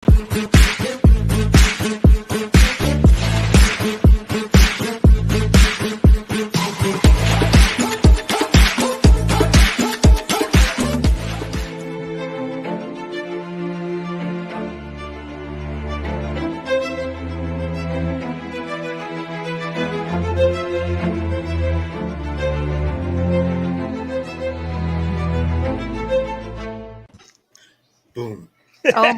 Boom. Oh,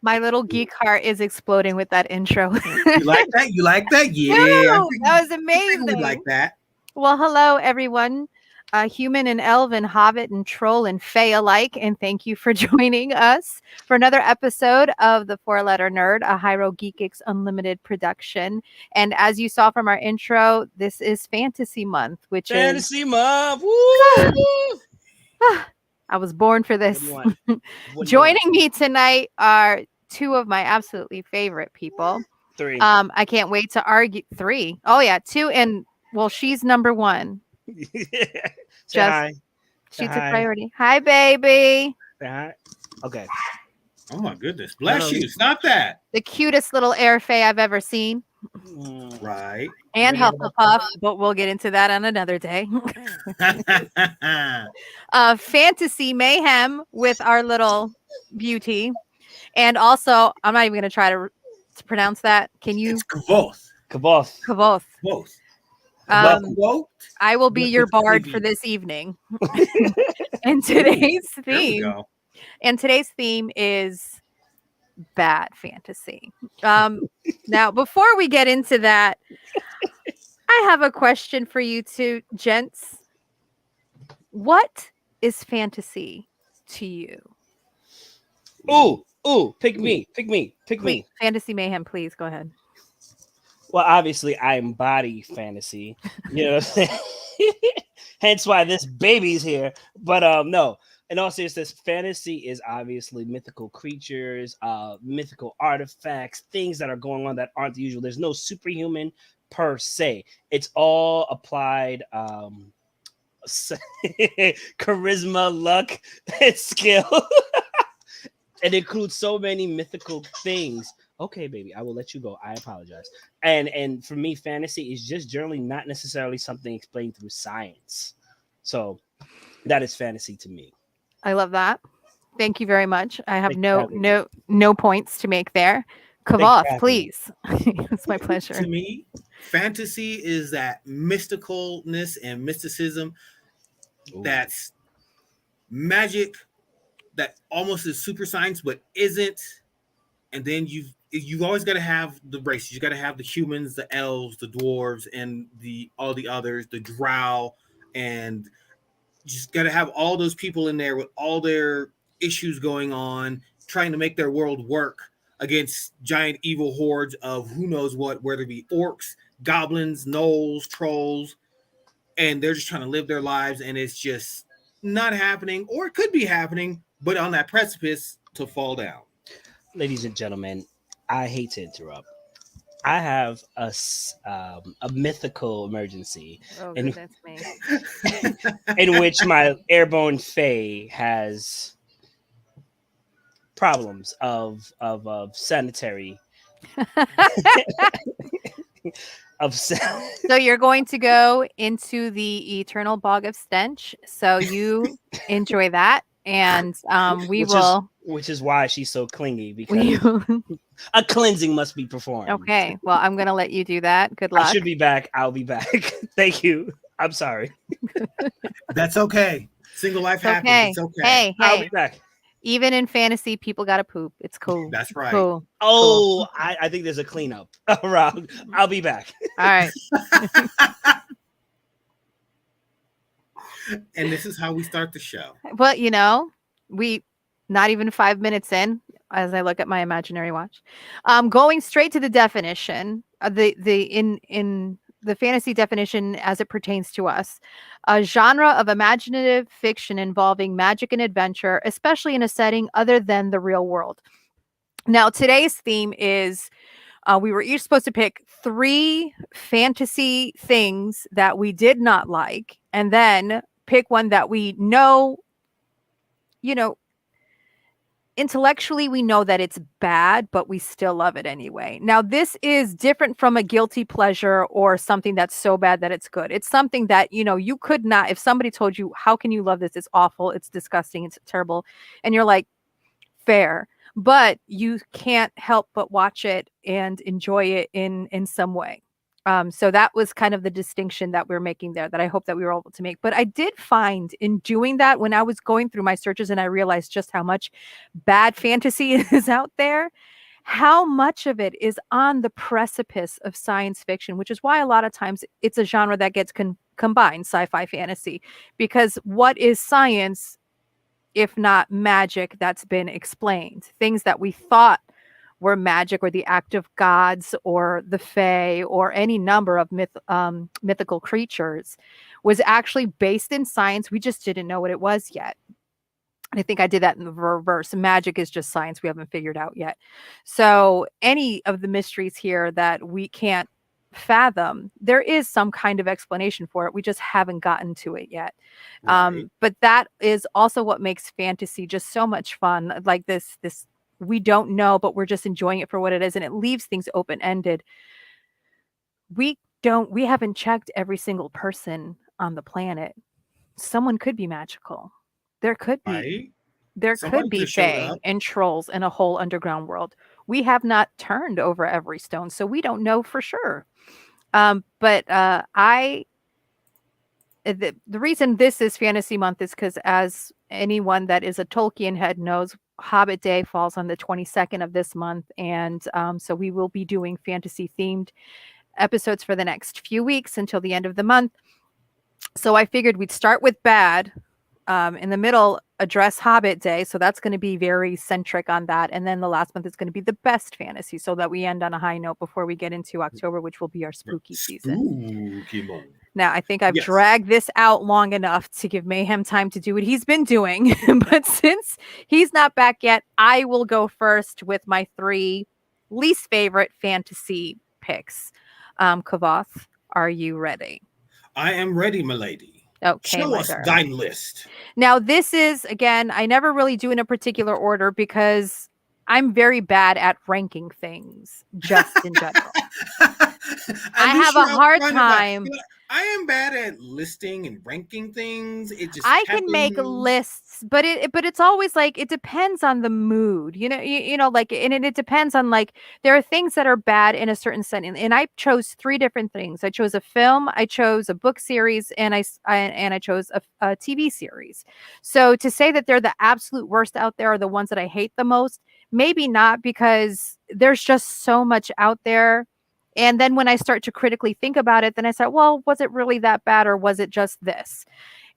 my little geek heart is exploding with that intro. You like that? You like that? Yeah. Woo! That was I amazing. think we like that. Well, hello, everyone. Human and elven, hobbit and troll and fae alike. And thank you for joining us for another episode of The Four-Letter Nerd, a Hyro Geekix Unlimited production. And as you saw from our intro, this is Fantasy Month, which Fantasy is... Month. Woo! I was born for this. What do you want? Joining me tonight are two of my absolutely favorite people. Three. I can't wait to argue. Three. Oh, yeah. Two. And, well, she's number one. Say hi. She's a priority. Hi, baby. Say hi. Okay. Oh my goodness. Bless you. Stop that. The cutest little air fae I've ever seen. Right. And Hufflepuff, but we'll get into that on another day. Fantasy mayhem with our little beauty. And also, I'm not even going to try to pronounce that. Can you? It's Kavoth. Kavoth. Kavoth. I will be your bard for this evening. And today's theme is bad fantasy. Now, before we get into that, I have a question for you two gents. What is fantasy to you? Pick me. Fantasy mayhem, please go ahead. Well, obviously, I embody fantasy. You know what I'm saying? Hence why this baby's here. But no, in all seriousness, fantasy is obviously mythical creatures, mythical artifacts, things that are going on that aren't the usual. There's no superhuman per se. It's all applied charisma, luck, and skill. It includes so many mythical things. Okay, baby, I will let you go. I apologize. And for me, fantasy is just generally not necessarily something explained through science. So that is fantasy to me. I love that. Thank you very much. I have no points to make there. Kavoth, please. It's my pleasure. To me, fantasy is that mysticalness and mysticism. That's magic that almost is super science but isn't. And then you've always got to have the races. You got to have the humans, the elves, the dwarves, and all the others, the drow, and just got to have all those people in there with all their issues going on, trying to make their world work against giant evil hordes of who knows what, whether it be orcs, goblins, gnolls, trolls, and they're just trying to live their lives, and it's just not happening, or it could be happening, but on that precipice to fall down. Ladies and gentlemen, I hate to interrupt. I have a mythical emergency in which my airborne fae has problems of sanitary. So you're going to go into the eternal bog of stench. So you enjoy that. And which is why she's so clingy, because a cleansing must be performed. Okay, well, I'm gonna let you do that. Good luck. I should be back. I'll be back. Thank you. I'm sorry. That's okay. Single life happens. Okay. It's okay. Hey, I'll be back. Even in fantasy, people gotta poop. It's cool. That's right. Cool. Oh, cool. I think there's a cleanup around. I'll be back. All right. And this is how we start the show. Well, we not even 5 minutes in, as I look at my imaginary watch, going straight to the definition, in the fantasy definition as it pertains to us, a genre of imaginative fiction involving magic and adventure, especially in a setting other than the real world. Now, today's theme is we were each supposed to pick 3 fantasy things that we did not like, and then pick one that we know, intellectually we know that it's bad, but we still love it anyway. Now, this is different from a guilty pleasure or something that's so bad that it's good. It's something that, you could not, if somebody told you, how can you love this? It's awful. It's disgusting. It's terrible. And you're like, fair, but you can't help but watch it and enjoy it in some way. So that was kind of the distinction that we're making there that I hope that we were able to make. But I did find in doing that, when I was going through my searches and I realized just how much bad fantasy is out there, how much of it is on the precipice of science fiction, which is why a lot of times it's a genre that gets combined, sci-fi fantasy, because what is science if not magic that's been explained? Things that we thought were magic or the act of gods or the fae or any number of mythical creatures was actually based in science. We just didn't know what it was yet. I think I did that in the reverse. Magic is just science we haven't figured out yet. So any of the mysteries here that we can't fathom, there is some kind of explanation for it. We just haven't gotten to it yet. Right. But that is also what makes fantasy just so much fun. Like this we don't know, but we're just enjoying it for what it is, and it leaves things open-ended. We haven't checked every single person on the planet. Someone could be magical. There could be. Right. There Somebody could be could show fae up. and trolls in a whole underground world. We have not turned over every stone, so we don't know for sure. But the reason this is Fantasy Month is because, as anyone that is a Tolkien head knows, Hobbit Day falls on the 22nd of this month, and so we will be doing fantasy-themed episodes for the next few weeks until the end of the month. So I figured we'd start with bad, in the middle address Hobbit Day, so that's going to be very centric on that, and then the last month is going to be the best fantasy, so that we end on a high note before we get into October, which will be our spooky season. Spooky month. Now, I think I've Yes. dragged this out long enough to give Mayhem time to do what he's been doing. But since he's not back yet, I will go first with my 3 least favorite fantasy picks. Kavoth, are you ready? I am ready, milady. Okay, Show us thine list. Now, this is, again, I never really do in a particular order because I'm very bad at ranking things, just in general. I have a hard time. I am bad at listing and ranking things. It just I can make lists, but it's always like it depends on the mood, you know, like, and it depends on, like, there are things that are bad in a certain setting. And I chose 3 different things. I chose a film, I chose a book series, and I chose a TV series. So to say that they're the absolute worst out there are the ones that I hate the most, maybe not, because there's just so much out there. And then when I start to critically think about it, then I said, well, was it really that bad, or was it just this?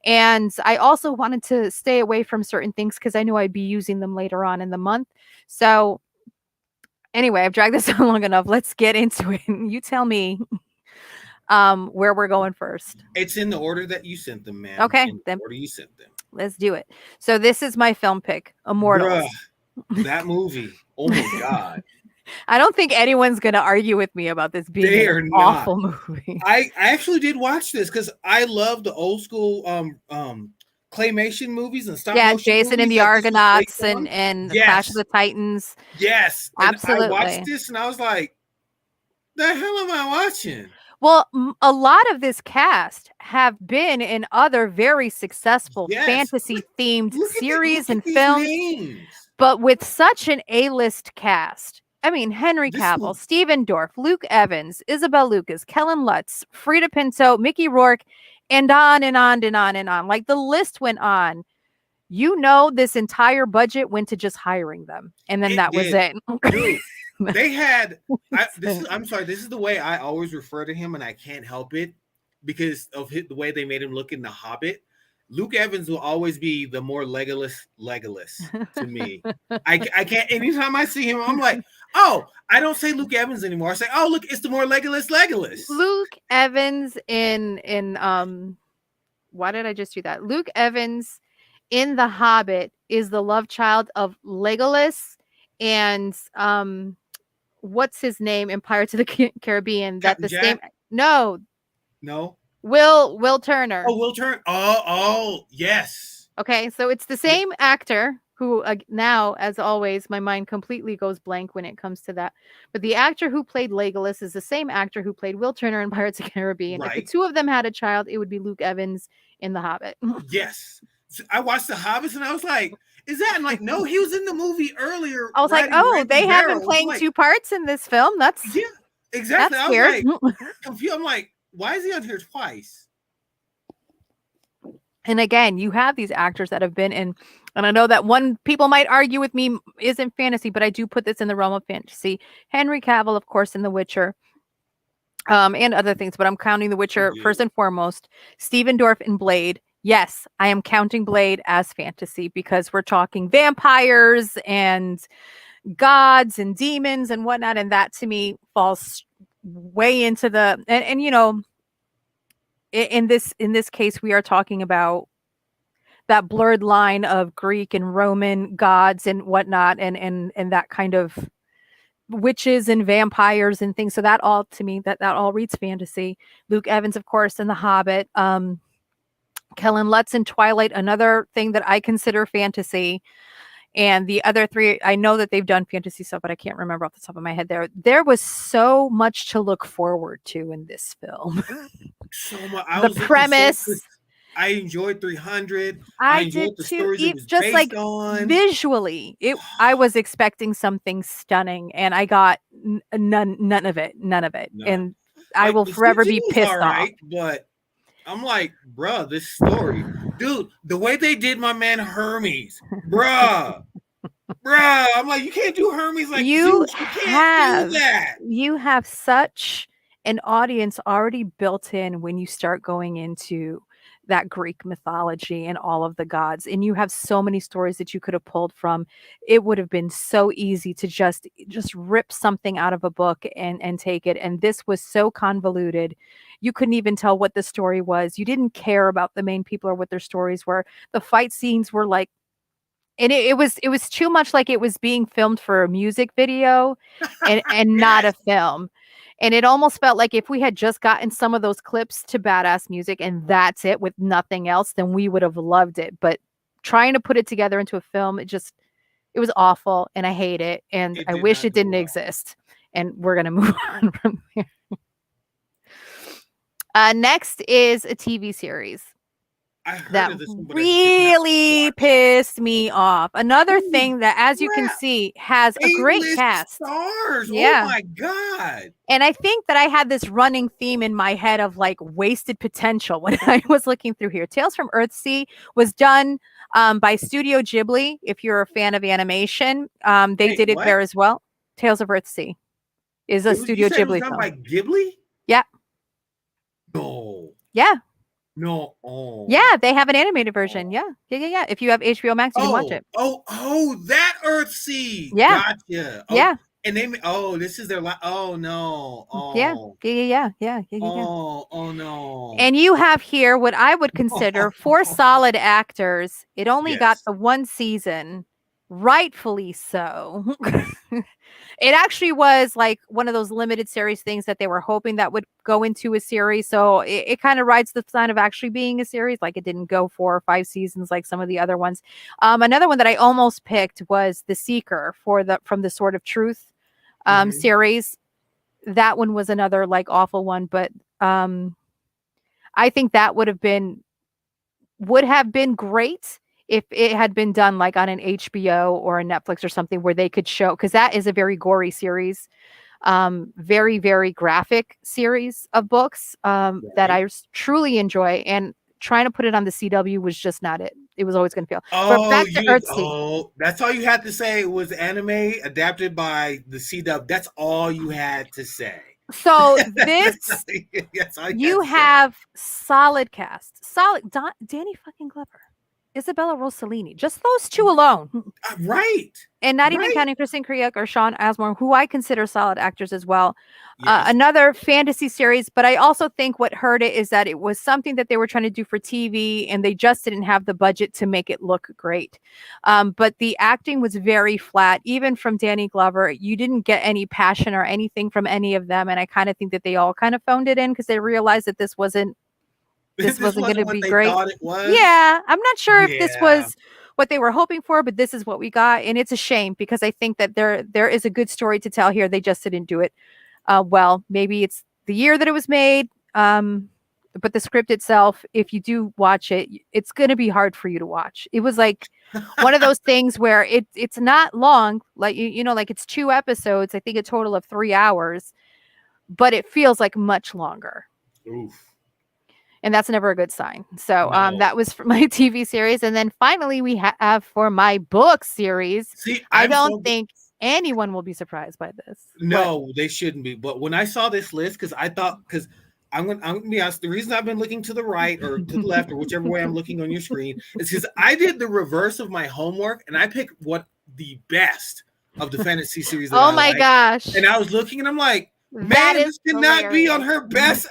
And I also wanted to stay away from certain things because I knew I'd be using them later on in the month. So anyway, I've dragged this on long enough. Let's get into it. You tell me where we're going first. It's in the order that you sent them, man. Okay, in the then order you sent them. Let's do it. So this is my film pick, Immortals. Bruh, that movie. Oh my God. I don't think anyone's going to argue with me about this being an awful movie. I actually did watch this because I love the old school claymation movies and stop motion Jason and the Argonauts and Clash of the Titans. Yes, absolutely. And I watched this and I was like, the hell am I watching? Well, a lot of this cast have been in other very successful fantasy-themed series and films, names. But with such an A-list cast. I mean, Henry Cavill, Stephen Dorff, Luke Evans, Isabel Lucas, Kellen Lutz, Frida Pinto, Mickey Rourke, and on and on and on and on. Like, the list went on. You know, this entire budget went to just hiring them, and then that was it. Dude, they had. I'm sorry. This is the way I always refer to him, and I can't help it because of the way they made him look in The Hobbit. Luke Evans will always be the more Legolas to me. I can't. Anytime I see him, I'm like, oh, I don't say Luke Evans anymore. I say, oh, look, it's the more Legolas. Luke Evans in why did I just do that? Luke Evans in The Hobbit is the love child of Legolas and what's his name in Pirates of the Caribbean? Captain that the Jack? same no. Will Turner. Oh, Will Turner. Oh, yes. Okay, so it's the same actor. who now, as always, my mind completely goes blank when it comes to that. But the actor who played Legolas is the same actor who played Will Turner in Pirates of the Caribbean. If the Right. two of them had a child, it would be Luke Evans in The Hobbit. Yes. So I watched The Hobbits and I was like, is that? And like, no, he was in the movie earlier. I was like, riding oh, they Randy have him Barrow. playing Like, two parts in this film. That's yeah, exactly. that's I was weird. like, confused. I'm like, why is he on here twice? And again, you have these actors that have been in, and I know that one people might argue with me isn't fantasy, but I do put this in the realm of fantasy. Henry Cavill, of course, in The Witcher, and other things, but I'm counting The Witcher first and foremost. Stephen Dorff in Blade. Yes, I am counting Blade as fantasy because we're talking vampires and gods and demons and whatnot, and that to me falls way into the and you know, in this case we are talking about that blurred line of Greek and Roman gods and whatnot, and that kind of witches and vampires and things. So that all to me that all reads fantasy. Luke Evans, of course, in The Hobbit. Kellen Lutz in Twilight, another thing that I consider fantasy. And the other three, I know that they've done fantasy stuff, but I can't remember off the top of my head. There was so much to look forward to in this film. So much. The premise. I enjoyed 300. I enjoyed did the too. stories it was Just based like on. visually, I was expecting something stunning, and I got none of it. None. And I will forever be pissed off. But I'm like, bruh, this story, dude, the way they did my man Hermes, bruh. I'm like, you can't do Hermes like Zeus. You can't do that. You have such an audience already built in when you start going into that Greek mythology and all of the gods, and you have so many stories that you could have pulled from. It would have been so easy to just rip something out of a book and take it. And this was so convoluted. You couldn't even tell what the story was. You didn't care about the main people or what their stories were. The fight scenes were like, and it was too much like it was being filmed for a music video and not a film. And it almost felt like if we had just gotten some of those clips to badass music and that's it with nothing else, then we would have loved it. But trying to put it together into a film, it was awful and I hate it. And I wish it didn't exist. And we're going to move on from there. Next is a TV series that really pissed me off. Another thing that, as you can see, has a great cast. Stars. Yeah. Oh my God. And I think that I had this running theme in my head of like wasted potential when I was looking through here. Tales from Earthsea was done by Studio Ghibli. If you're a fan of animation, they did it there as well. Tales of Earthsea is a Studio Ghibli film. By Ghibli? Yeah. No. Yeah. No. Oh. Yeah, they have an animated version. Yeah. If you have HBO Max, you can watch it. That Earthsea. Yeah. Gotcha. Yeah. And this is their oh no. Oh. Yeah. Oh no. And you have here what I would consider 4 solid actors. It only got the 1 season, rightfully so. It actually was like one of those limited series things that they were hoping that would go into a series. So it kind of rides the sign of actually being a series. Like it didn't go 4 or 5 seasons like some of the other ones. Another one that I almost picked was The Seeker from the Sword of Truth series. That one was another like awful one, but I think that would have been great if it had been done like on an HBO or a Netflix or something where they could show, because that is a very gory series, very, very graphic series of books that I truly enjoy. And trying to put it on the CW was just not it. It was always going to fail. But back to Earthsea. That's all you had to say was anime adapted by the CW. That's all you had to say. So this, you have solid cast, Danny fucking Glover, Isabella Rossellini, just those 2 alone. Right. And not even counting Kristen Krieg or Sean Asmore, who I consider solid actors as well. Another fantasy series, but I also think what hurt it is that it was something that they were trying to do for TV and they just didn't have the budget to make it look great. But the acting was very flat, even from Danny Glover. You didn't get any passion or anything from any of them. And I kind of think that they all kind of phoned it in because they realized that this wasn't going to be great. Thought it was. Yeah, I'm not sure if this was what they were hoping for, but this is what we got, and it's a shame because I think that there is a good story to tell here. They just didn't do it well. Maybe it's the year that it was made, but the script itself, if you do watch it, it's going to be hard for you to watch. It was like one of those things where it's not long, like like it's 2 episodes. I think a total of 3 hours, but it feels like much longer. Oof. And that's never a good sign. So No. that was for my TV series. And then finally we have for my book series. See, I don't think anyone will be surprised by this. No, they shouldn't be. But when I saw this list, because I'm gonna be honest, the reason I've been looking to the right or to the left or whichever way I'm looking on your screen is because I did the reverse of my homework and I picked what the best of the fantasy series. Oh my gosh! And I was looking and I'm like, man, this cannot be on her best.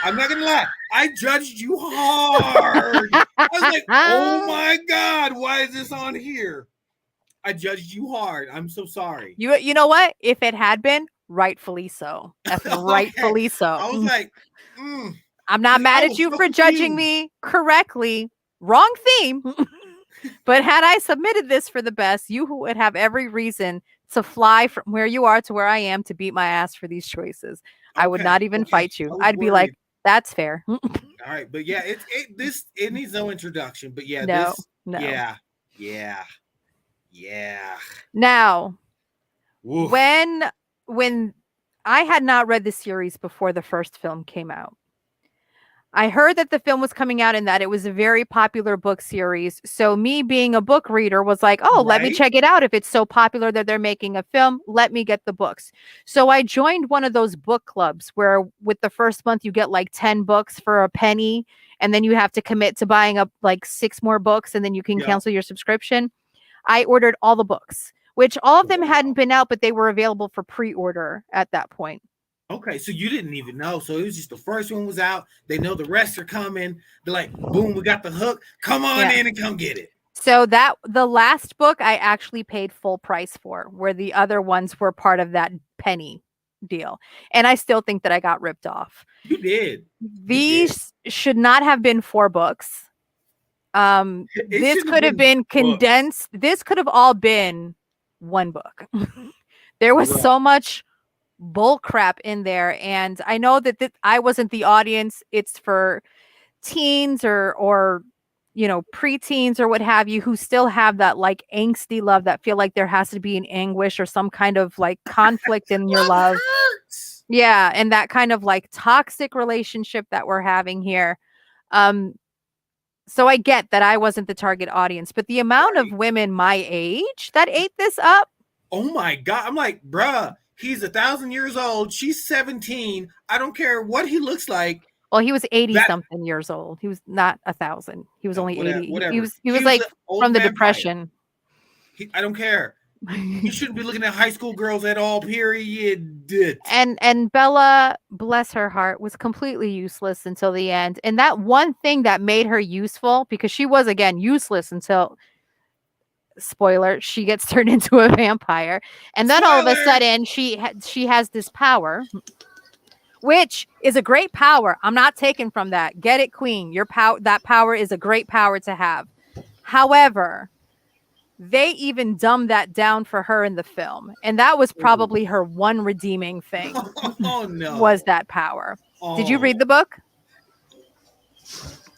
I'm not gonna lie, I judged you hard. I was like, oh my God, why is this on here? I judged you hard. I'm so sorry. You know what? If it had been, rightfully so. That's rightfully so. I was like, I'm not mad at you for judging me correctly. Wrong theme. But had I submitted this for the best, you would have every reason to fly from where you are to where I am to beat my ass for these choices. I would not even fight you. I'd be like, that's fair. All right, but yeah, it needs no introduction. But yeah, no. Yeah. Now, Oof. when I had not read the series before the first film came out, I heard that the film was coming out and that it was a very popular book series. So me being a book reader was like, oh, let me check it out. If it's so popular that they're making a film, let me get the books. So I joined one of those book clubs where with the first month, you get like 10 books for a penny. And then you have to commit to buying up like 6 more books and then you can cancel your subscription. I ordered all the books, which all of them hadn't been out, but they were available for pre-order at that point. Okay, so you didn't even know. So it was just the first one was out. They know the rest are coming. They're like, boom, we got the hook. Come on in and come get it. So that the last book I actually paid full price for, where the other ones were part of that penny deal. And I still think that I got ripped off. You did. These should not have been 4 books. This could have been condensed. This could have all been 1 book. There was so much bull crap in there, and I know that I wasn't the audience. It's for teens or preteens or what have you, who still have that like angsty love, that feel like there has to be an anguish or some kind of like conflict in your love. Yeah, and that kind of like toxic relationship that we're having here. So I get that I wasn't the target audience, but the amount of women my age that ate this up. Oh my God. I'm like, bruh, he's 1,000 years old. She's 17. I don't care what he looks like. Well, he was 80-something years old. He was not 1,000. He was only 80. Whatever. He was like from the Depression. I don't care. You shouldn't be looking at high school girls at all, period. And Bella, bless her heart, was completely useless until the end. And that one thing that made her useful, because she was, again, useless until, spoiler, she gets turned into a vampire. And then all of a sudden, she has this power, which is a great power. I'm not taking from that. Get it, queen. That power is a great power to have. However, they even dumbed that down for her in the film. And that was probably her one redeeming thing. Oh, no. Was that power. Oh. Did you read the book?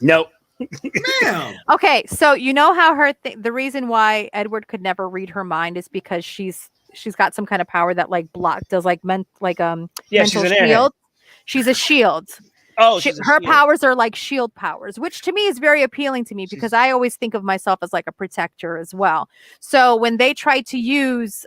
Nope. Damn. Okay, so you know how the reason why Edward could never read her mind is because she's got some kind of power that like does like mental shield. She's a shield. Oh, her powers are like shield powers, which to me is very appealing to me because I always think of myself as like a protector as well. So when they try to use,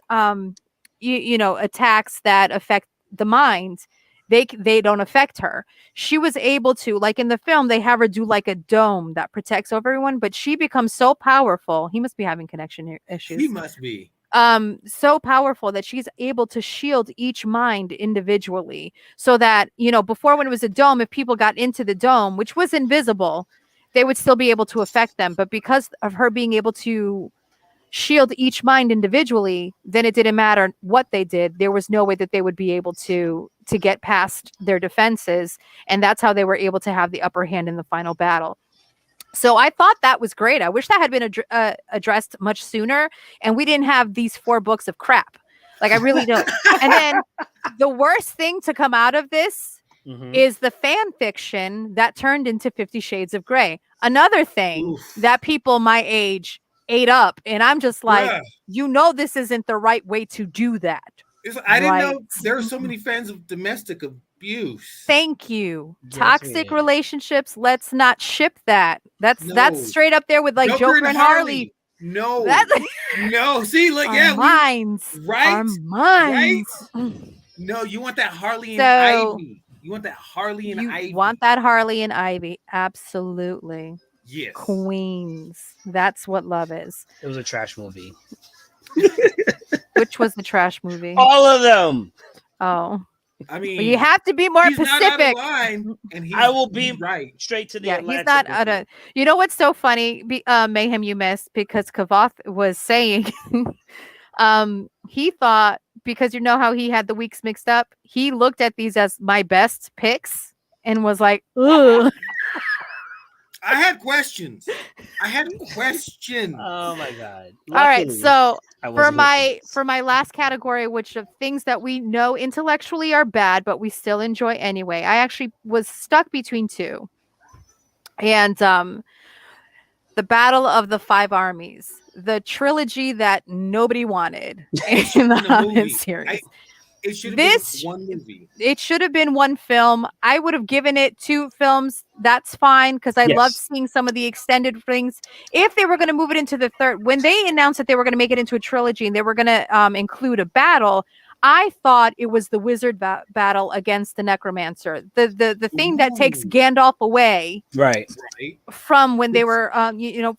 attacks that affect the mind, they don't affect her. She was able to, like in the film, they have her do like a dome that protects everyone, but she becomes so powerful. He must be having connection issues. He must be. So powerful that she's able to shield each mind individually, so that before, when it was a dome, if people got into the dome, which was invisible, they would still be able to affect them. But because of her being able to shield each mind individually, then it didn't matter what they did. There was no way that they would be able to get past their defenses, and that's how they were able to have the upper hand in the final battle. So I thought that was great. I wish that had been addressed much sooner, and we didn't have these 4 books of crap. Like, I really don't. And then the worst thing to come out of this is the fan fiction that turned into 50 Shades of Grey. Another thing that people my age ate up, and I'm just like, this isn't the right way to do that. I didn't know there are so many fans of domestic abuse. Thank you. Toxic relationships. Let's not ship that. That's straight up there with like Joker and Harley. No. No. See, like, our minds. Right. Our minds. Right? No, you want that Harley and Ivy. You want that Harley and Ivy. You want that Harley and Ivy. Absolutely. Yes. Queens. That's what love is. It was a trash movie. Which was the trash movie? All of them. Oh. I mean, well, you have to be more Pacific. Not out of line, and I will be right straight to the Atlantic. He's not out of. You know what's so funny? Mayhem, you missed because Kavoth was saying he thought, because you know how he had the weeks mixed up, he looked at these as my best picks and was like, ugh. I had questions. Oh my god! Luckily, all right, so for my last category, which of things that we know intellectually are bad, but we still enjoy anyway, I actually was stuck between 2, and the Battle of the Five Armies, the trilogy that nobody wanted in the Hobbit series. It should have been one movie. It should have been one film. I would have given it 2 films. That's fine, because I loved seeing some of the extended things. If they were going to move it into the third, when they announced that they were going to make it into a trilogy and they were going to include a battle, I thought it was the wizard battle against the necromancer, the thing that takes Gandalf away, right, from when they were,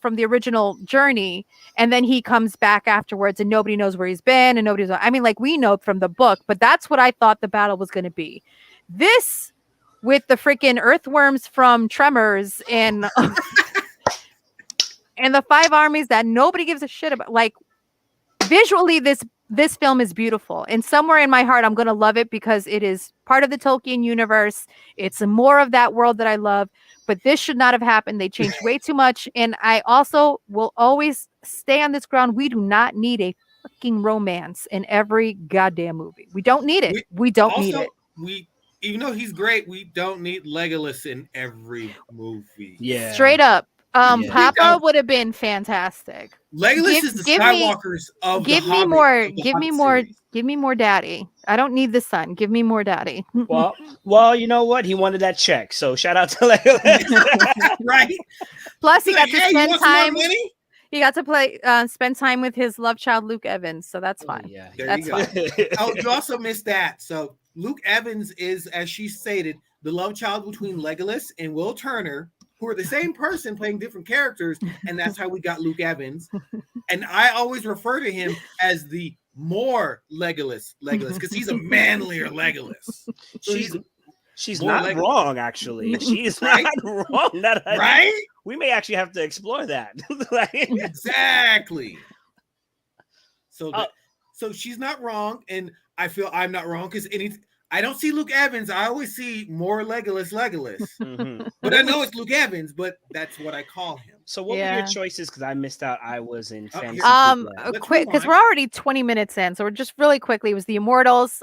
from the original journey, and then he comes back afterwards, and nobody knows where he's been, and nobody's. I mean, like, we know from the book, but that's what I thought the battle was going to be. This, with the freaking earthworms from Tremors and and the 5 armies that nobody gives a shit about, like, visually, this film is beautiful, and somewhere in my heart, I'm going to love it because it is part of the Tolkien universe. It's more of that world that I love, but this should not have happened. They changed way too much, and I also will always stay on this ground. We do not need a fucking romance in every goddamn movie. We don't need it. We don't need it. Even though he's great, we don't need Legolas in every movie. Yeah. Straight up. Papa would have been fantastic. Legolas is the Skywalkers of the Hobbit. Give me more daddy. I don't need the son. Give me more daddy. Well, you know what? He wanted that check. So shout out to Legolas. Right. Plus, he got to spend time. He got to spend time with his love child, Luke Evans. So that's fine. Yeah, that's fine. Oh, you also missed that. So Luke Evans is, as she stated, the love child between Legolas and Will Turner, who are the same person playing different characters, and that's how we got Luke Evans. And I always refer to him as the more Legolas, because he's a manlier Legolas. She's not wrong, actually. She's not wrong. Right? We may actually have to explore that. Exactly. So she's not wrong, and I feel I'm not wrong because I don't see Luke Evans. I always see more Legolas. Mm-hmm. But I know it's Luke Evans, but that's what I call him. So what were your choices? Because I missed out. I was in fantasy. Quick, because we're already 20 minutes in. So we're just really quickly. It was the Immortals,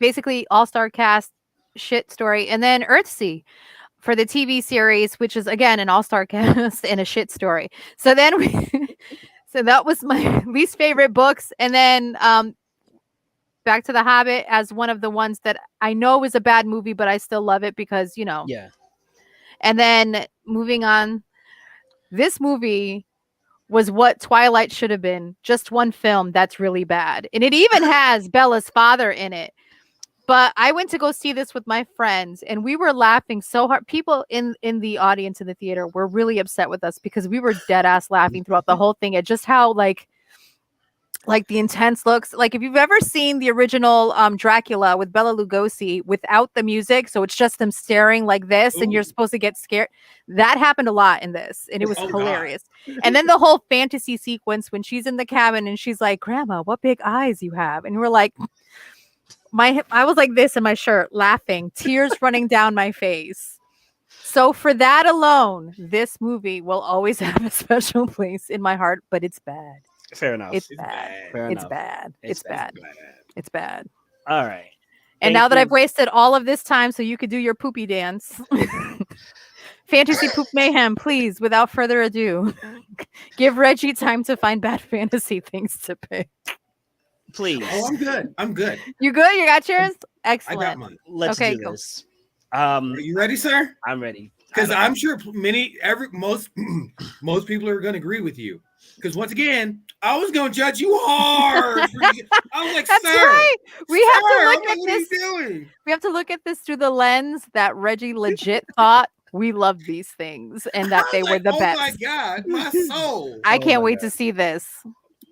basically all-star cast, shit story, and then Earthsea for the TV series, which is, again, an all-star cast and a shit story. So then so that was my least favorite books. And then Back to the Hobbit as one of the ones that I know was a bad movie, but I still love it because, Yeah. And then moving on, this movie was what Twilight should have been. Just one film that's really bad. And it even has Bella's father in it. But I went to go see this with my friends, and we were laughing so hard. People in the audience in the theater were really upset with us because we were dead ass laughing throughout the whole thing at just how like the intense looks. Like, if you've ever seen the original Dracula with Bela Lugosi without the music, so it's just them staring like this, and you're supposed to get scared. That happened a lot in this, and it was hilarious. And then the whole fantasy sequence when she's in the cabin and she's like, "Grandma, what big eyes you have!" And we're like, I was like this in my shirt, laughing, tears running down my face. So for that alone, this movie will always have a special place in my heart, but it's bad. Fair enough. It's It's bad. bad. Fair It's enough. bad. It's It's bad. Bad. It's bad. All right. And Thank now that you. I've wasted all of this time so you could do your poopy dance, Fantasy Poop Mayhem, please, without further ado, give Reggie time to find bad fantasy things to pick. Please. Oh, I'm good. I'm good. You good? You got yours? I Excellent. got mine. Let's Okay, do go. this. Are you ready, sir? I'm ready. Because I'm sure most people are going to agree with you. Because once again, I was going to judge you hard. I was like, That's sir, right. We have to sir, look I'm like, at what are this. you doing? We have to look at this through the lens that Reggie legit thought we loved these things and that I they was were like, the oh best. my God, my soul. I Oh can't my wait God. to see this.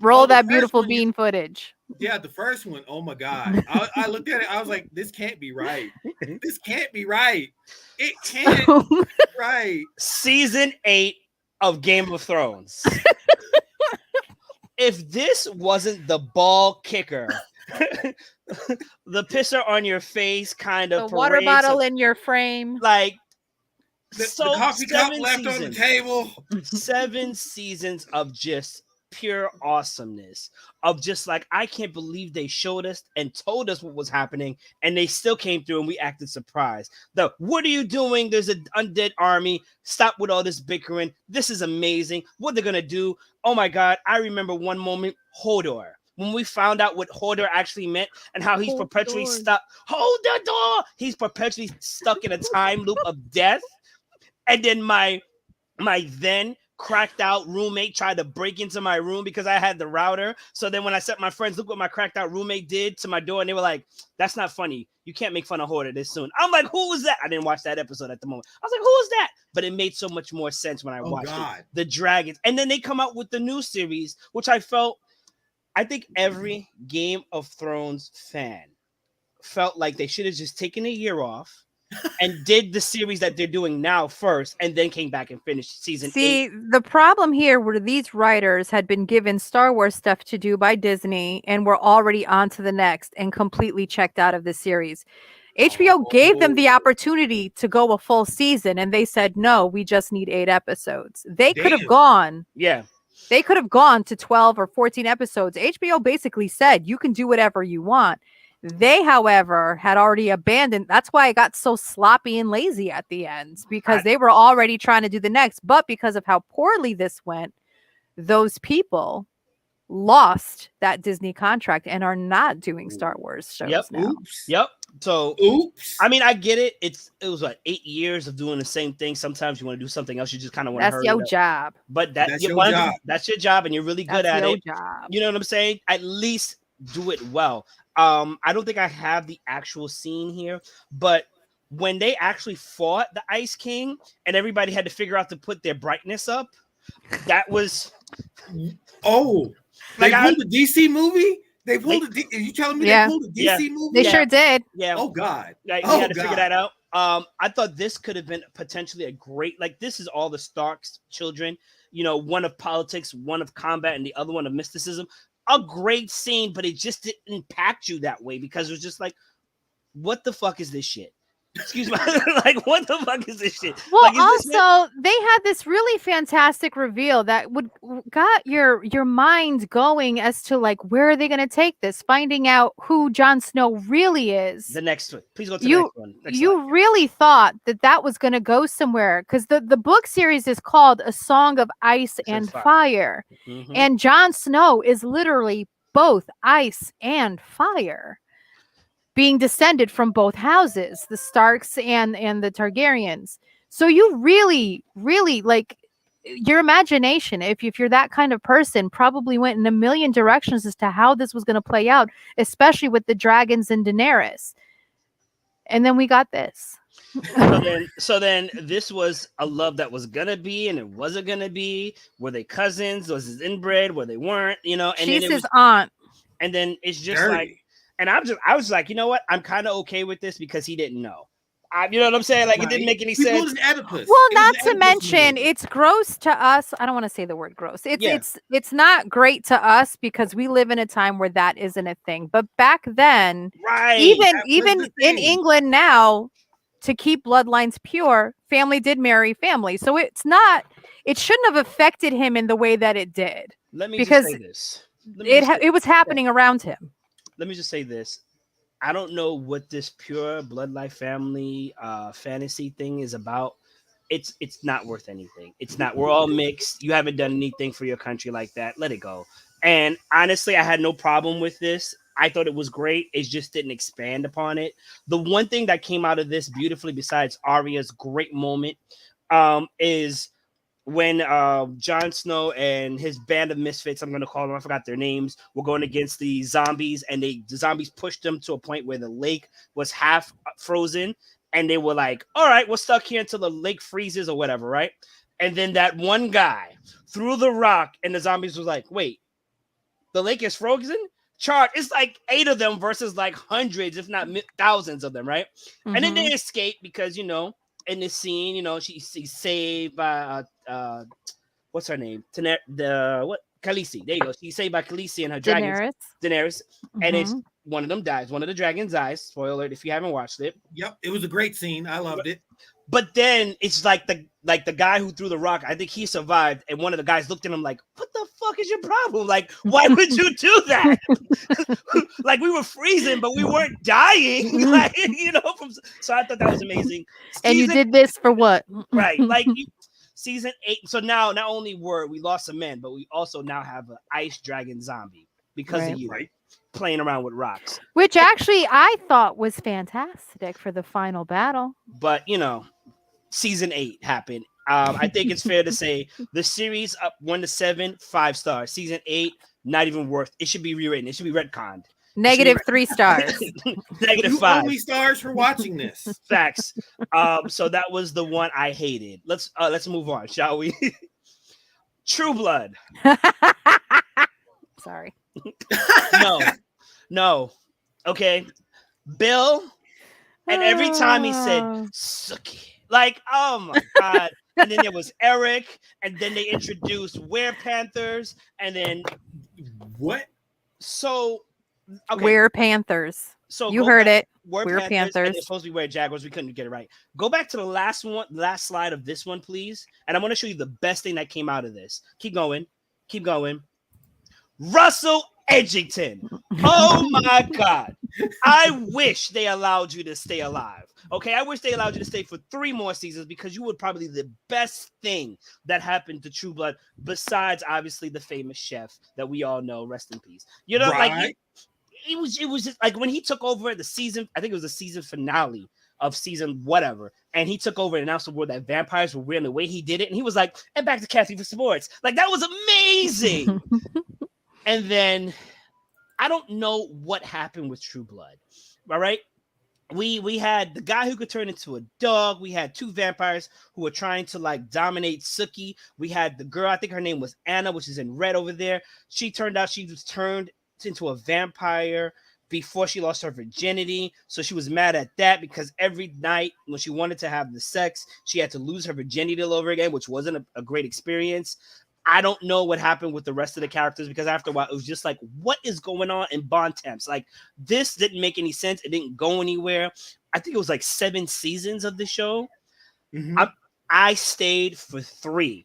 Roll Oh, the that first beautiful one, bean footage. Yeah, the first one. Oh my God. I looked at it. I was like, this can't be right. This can't be right. It can't be right. Season 8 of Game of Thrones. If this wasn't the ball kicker, the pisser on your face kind The of water parades bottle of, in your frame. like The so coffee cup 7 left on the seasons. table. 7 seasons of just pure awesomeness, of just like, I can't believe they showed us and told us what was happening, and they still came through and we acted surprised. What are you doing? There's an undead army. Stop with all this bickering. This is amazing. What they're gonna do? Oh my God. I remember one moment, Hodor. When we found out what Hodor actually meant and how he's Hold the perpetually door. stuck. Hold the door. He's perpetually stuck in a time loop of death. And then my then cracked out roommate tried to break into my room because I had the router. So then when I said, my friends, look what my cracked out roommate did to my door, and they were like, that's not funny. You can't make fun of Hoarder this soon. I'm like, who was that? I didn't watch that episode at the moment. I was like, who was that? But it made so much more sense when I watched it. The dragons. And then they come out with the new series, which I think every Game of Thrones fan felt like they should have just taken a year off and did the series that they're doing now first, and then came back and finished season 8. See, the problem here were these writers had been given Star Wars stuff to do by Disney and were already on to the next and completely checked out of the series. HBO gave them the opportunity to go a full season, and they said, no, we just need 8 episodes. They could have gone. Yeah. They could have gone to 12 or 14 episodes. HBO basically said, you can do whatever you want. They, however, had already abandoned. That's why it got so sloppy and lazy at the end, because they were already trying to do the next. But because of how poorly this went, those people lost that Disney contract and are not doing Star Wars shows now. Oops. Yep. So, oops. I mean, I get it. It was like 8 years of doing the same thing. Sometimes you want to do something else. You just kind of want to hurry That's your it up. job. But That's your job. That's your job, and you're really good That's at your it. job. You know what I'm saying? At least do it well. I don't think I have the actual scene here, but when they actually fought the Ice King and everybody had to figure out to put their brightness up, that was They Like, pulled a DC movie. They pulled are you telling me Yeah. they pulled a DC movie? They sure did. yeah. Oh God. Like, Oh, we had to God. figure that out. I thought this could have been potentially a great, like, this is all the Stark's children, you know, one of politics, one of combat, and the other one of mysticism. A great scene, but it just didn't impact you that way because it was just like, what the fuck is this shit? Excuse me. Like, what the fuck is this shit? Well, Like, is this also they had this really fantastic reveal that got your mind going as to like, where are they going to take this? Finding out who Jon Snow really is. the next one? Please go to the next one. Next You slide. really thought that was going to go somewhere, because the book series is called A Song of Ice and Fire. Mhm. And Jon Snow is literally both ice and fire, being descended from both houses, the Starks and the Targaryens. So you really, really, like, your imagination, if you're that kind of person, probably went in a million directions as to how this was going to play out, especially with the dragons and Daenerys. And then we got this. So then this was a love that was gonna be and it wasn't gonna be. Were they cousins? Was it inbred? Were they weren't? You know, and She's then his aunt. And then it's just Dirty. like, and I was like, you know what? I'm kind of okay with this because he didn't know. You know what I'm saying? Like, it didn't make any He pulled sense. an Oedipus. Well, It was not an to Oedipus mention, movie. it's gross to us. I don't want to say the word gross. Yeah. It's not great to us because we live in a time where that isn't a thing. But back then, Right. even That was the in thing. England now, to keep bloodlines pure, family did marry family. So it shouldn't have affected him in the way that it did. Let me just say Because this. it was happening around him. Let me just say this. I don't know what this pure bloodline family fantasy thing is about. It's not worth anything. It's not. We're all mixed. You haven't done anything for your country like that. Let it go. And honestly, I had no problem with this. I thought it was great. It just didn't expand upon it. The one thing that came out of this beautifully, besides Arya's great moment, is when Jon Snow and his band of misfits, I'm going to call them, I forgot their names, were going against the zombies, and the zombies pushed them to a point where the lake was half frozen, and they were like, all right, we're stuck here until the lake freezes or whatever, right? And then that one guy threw the rock, and the zombies was like, wait, the lake is frozen? Chart, it's like 8 of them versus like hundreds, if not thousands of them, right? Mm-hmm. And then they escape because, you know, in this scene, you know, she's saved by what's her name? Khaleesi. There you go. She's saved by Khaleesi and her dragons. Daenerys. Mm-hmm. And it's one of them dies. One of the dragons dies. Spoiler alert if you haven't watched it. Yep, it was a great scene. I loved it. But then it's like the guy who threw the rock, I think he survived, and one of the guys looked at him like, what the fuck is your problem? Like, why would you do that? Like, we were freezing, but we weren't dying. Like, you know, so I thought that was amazing. And you did this for what? Right. Like, season 8. So now not only we lost some men, but we also now have an ice dragon zombie because of you. Right. Playing around with rocks, which actually I thought was fantastic for the final battle. But you know, season 8 happened. I think it's fair to say the series up 1 to 7, 5 stars. Season 8, not even worth. It should be rewritten. It should be retconned. -3 stars. -5. Only stars for watching this. Facts. So that was the one I hated. Let's move on, shall we? True Blood. Sorry. No. Okay. Bill, and every time he said Suki, like, oh my god. And then there was Eric, and then they introduced Were-Panthers, and then what? So okay. Were-Panthers. So you heard it. Were-Panthers. And they're supposed to be Were-Jaguars. We couldn't get it right. Go back to the last slide of this one, please. And I want to show you the best thing that came out of this. Keep going. Russell Edgington. Oh my God. I wish they allowed you to stay alive. Okay, I wish they allowed you to stay for 3 more seasons because you were probably the best thing that happened to True Blood, besides obviously the famous chef that we all know. Rest in peace. You know, right. Like it was just like when he took over the season, I think it was the season finale of season whatever, and he took over and announced the world that vampires were real, and the way he did it, and he was like, and back to Kathy for sports. Like, that was amazing. And then I don't know what happened with True Blood. All right. We had the guy who could turn into a dog. We had 2 vampires who were trying to like dominate Suki. We had the girl, I think her name was Anna, which is in red over there. She turned out she was turned into a vampire before she lost her virginity. So she was mad at that because every night when she wanted to have the sex, she had to lose her virginity all over again, which wasn't a great experience. I don't know what happened with the rest of the characters because after a while, it was just like, what is going on in Bond Temps? Like, this didn't make any sense. It didn't go anywhere. I think it was like 7 seasons of the show. Mm-hmm. I stayed for 3,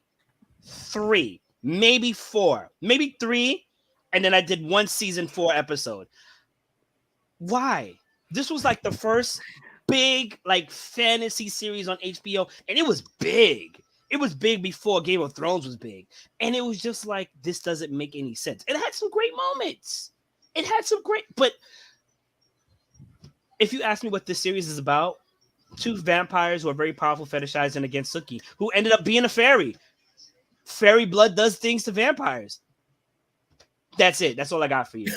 maybe 4, maybe 3. And then I did 1 season 4 episode. Why? This was like the first big like fantasy series on HBO. And it was big. It was big before Game of Thrones was big. And it was just like, this doesn't make any sense. It had some great moments. But if you ask me what this series is about, 2 vampires who are very powerful fetishizing against Suki, who ended up being a fairy. Fairy blood does things to vampires. That's it. That's all I got for you.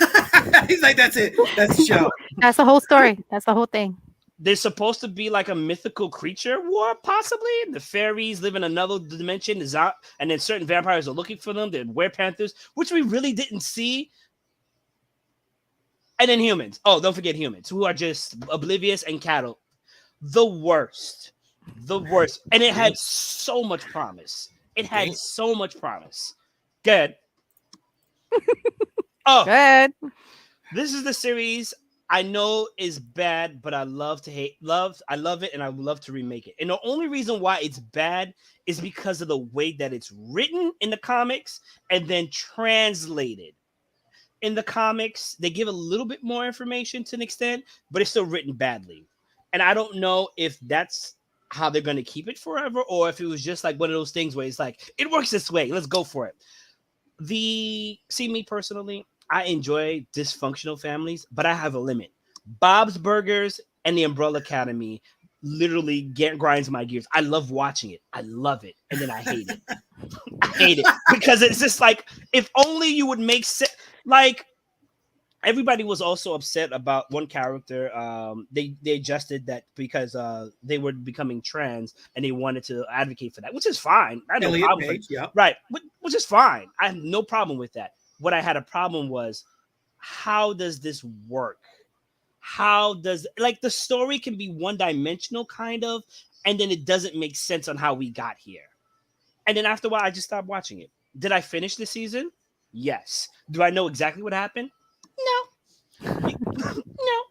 He's like, that's it. That's the show. That's the whole story. That's the whole thing. There's supposed to be like a mythical creature war, possibly. The fairies live in another dimension, and then certain vampires are looking for them. They're Were-Panthers, which we really didn't see. And then humans. Oh, don't forget humans, who are just oblivious and cattle. The worst. And it had so much promise. Good. Oh, good. This is the series I know is bad, but I love to hate love. I love it, and I would love to remake it. And the only reason why it's bad is because of the way that it's written in the comics and then translated. In the comics, they give a little bit more information to an extent, but it's still written badly. And I don't know if that's how they're going to keep it forever, or if it was just like one of those things where it's like it works this way, let's go for it. Me personally, I enjoy dysfunctional families, but I have a limit. Bob's Burgers and the Umbrella Academy literally grinds my gears. I love watching it. I love it. And then I hate it. I hate it because it's just like, if only you would make sense. Like, everybody was also upset about one character. They adjusted that because they were becoming trans and they wanted to advocate for that, which is fine. I have no problem with it. Yeah. Right, which is fine. I have no problem with that. What I had a problem was, how does this work? How does, like, the story can be one dimensional kind of, and then it doesn't make sense on how we got here. And then after a while, I just stopped watching it. Did I finish the season? Yes. Do I know exactly what happened? No. No.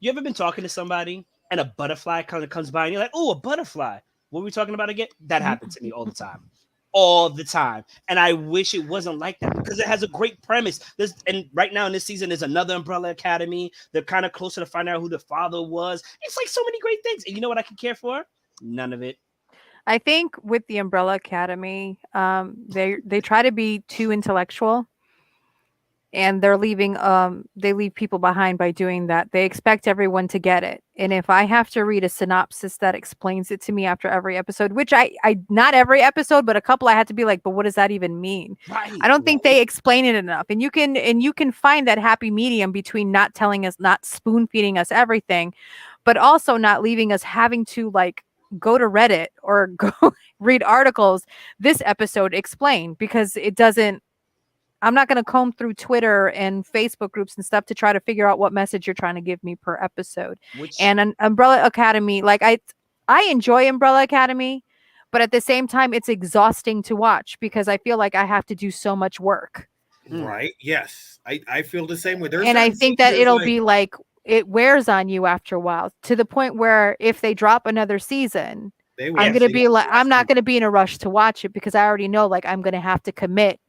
You ever been talking to somebody and a butterfly kind of comes by and you're like, oh, a butterfly. What were we talking about again? That happens to me all the time. All the time. And I wish it wasn't like that because it has a great premise. And right now in this season, there's another Umbrella Academy. They're kind of closer to find out who the father was. It's like so many great things. And you know what I can care for? None of it. I think with the Umbrella Academy, they try to be too intellectual, and they leave people behind by doing that. They expect everyone to get it. And if I have to read a synopsis that explains it to me after every episode, which I not every episode, but a couple, I had to be like, but what does that even mean? Right, I don't think they explain it enough. And you can find that happy medium between not telling us, not spoon feeding us everything, but also not leaving us having to like go to Reddit or go read articles. This episode explained, because it doesn't. I'm not going to comb through Twitter and Facebook groups and stuff to try to figure out what message you're trying to give me per episode. And an Umbrella Academy, like I enjoy Umbrella Academy, but at the same time, it's exhausting to watch because I feel like I have to do so much work. Right. Yes. I feel the same way. And I think that it'll be like, it wears on you after a while, to the point where if they drop another season, I'm going to be like, I'm not going to be in a rush to watch it because I already know, like, I'm going to have to commit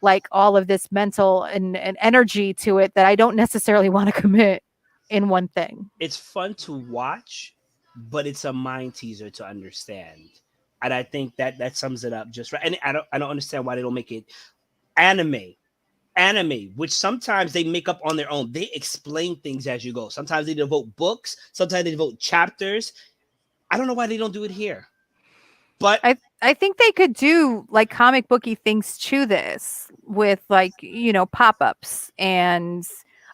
like all of this mental and energy to it that I don't necessarily want to commit in one thing. It's fun to watch, but it's a mind teaser to understand. And I think that sums it up just right. And I don't understand why they don't make it anime, which sometimes they make up on their own. They explain things as you go. Sometimes they devote books, sometimes they devote chapters. I don't know why they don't do it here. But I think they could do like comic booky things to this with, like, you know, pop-ups and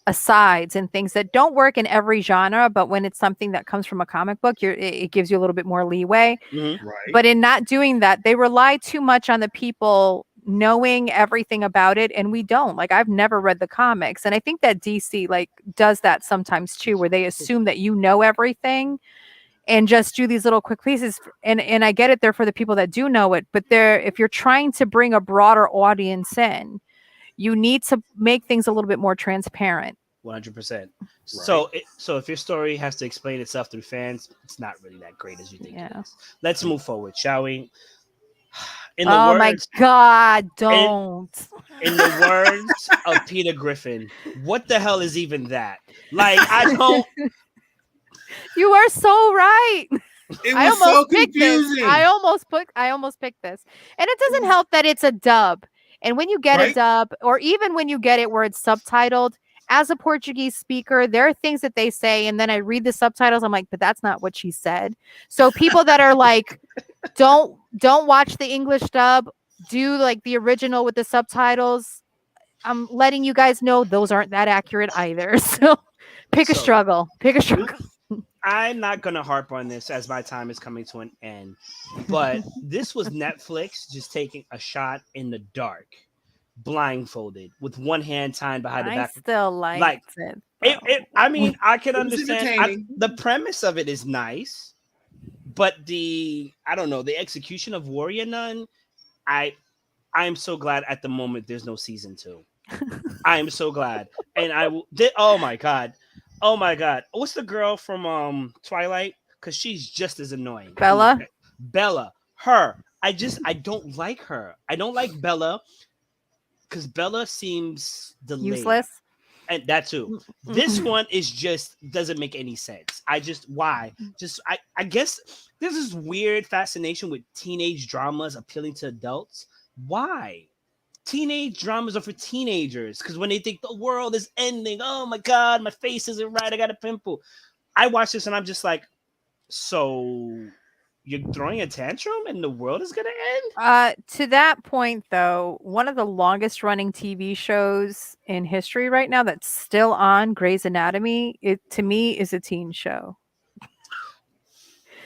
asides and things that don't work in every genre, but when it's something that comes from a comic book, it gives you a little bit more leeway. Mm-hmm. Right. But in not doing that, they rely too much on the people knowing everything about it, and we don't. Like, I've never read the comics, and I think that DC like does that sometimes too, where they assume that you know everything and just do these little quick pieces. And I get it, they're for the people that do know it, but if you're trying to bring a broader audience in, you need to make things a little bit more transparent. 100%. Right. So if your story has to explain itself through fans, it's not really that great as you think it is. Let's move forward, shall we? My God, don't. In the words of Peter Griffin, what the hell is even that? Like, I don't. You are so right. It was so confusing. I almost picked this. And it doesn't help that it's a dub. And when you get a dub, or even when you get it where it's subtitled, as a Portuguese speaker, there are things that they say, and then I read the subtitles, I'm like, but that's not what she said. So people that are like, don't watch the English dub, do like the original with the subtitles. I'm letting you guys know those aren't that accurate either. So pick a struggle. I'm not going to harp on this as my time is coming to an end, but this was Netflix just taking a shot in the dark, blindfolded, with one hand tied behind the back. I still like it. I mean, I can understand. The premise of it is nice, but the execution of Warrior Nun, I am so glad at the moment there's no season 2. I am so glad. And oh my God. Oh my god, what's the girl from Twilight? Because she's just as annoying. Bella, Bella, her. I don't like her. I don't like Bella because Bella seems delayed, useless. and that too. This one is just doesn't make any sense. Why? I guess there's this weird fascination with teenage dramas appealing to adults. Why? Teenage dramas are for teenagers because when they think the world is ending, oh my god, my face isn't right, I got a pimple. I watch this and I'm just like, so you're throwing a tantrum and the world is gonna end? To that point, though, one of the longest running TV shows in history right now that's still on, Grey's Anatomy, it to me is a teen show.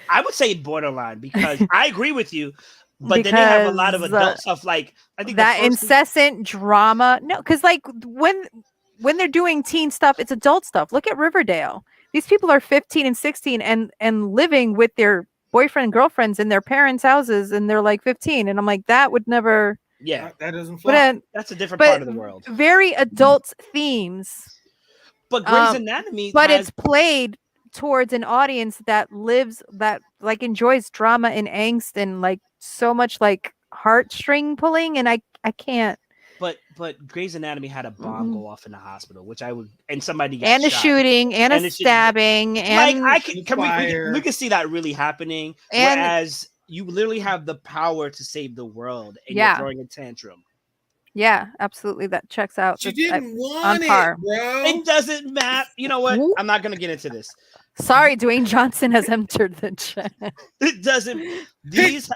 I would say borderline because I agree with you, but then they have a lot of adult stuff. Like I think that incessant drama. No, because like when they're doing teen stuff, it's adult stuff. Look at Riverdale. These people are 15 and 16 and living with their boyfriend girlfriends in their parents' houses, and they're like 15. And I'm like, that would never. Yeah, that doesn't fly. That's a different part of the world. Very adult themes. But Grey's Anatomy, but it's played towards an audience that like enjoys drama and angst and like so much like heartstring pulling, and I can't. But Grey's Anatomy had a bomb go off in the hospital, which I would, and somebody got and shot. A shooting and a stabbing, and like we can see that really happening. And whereas you literally have the power to save the world, and you're throwing a tantrum. Yeah, absolutely. That checks out. She didn't want it, bro. It doesn't matter. You know what? I'm not gonna get into this. Sorry, Dwayne Johnson has entered the chat. It doesn't. These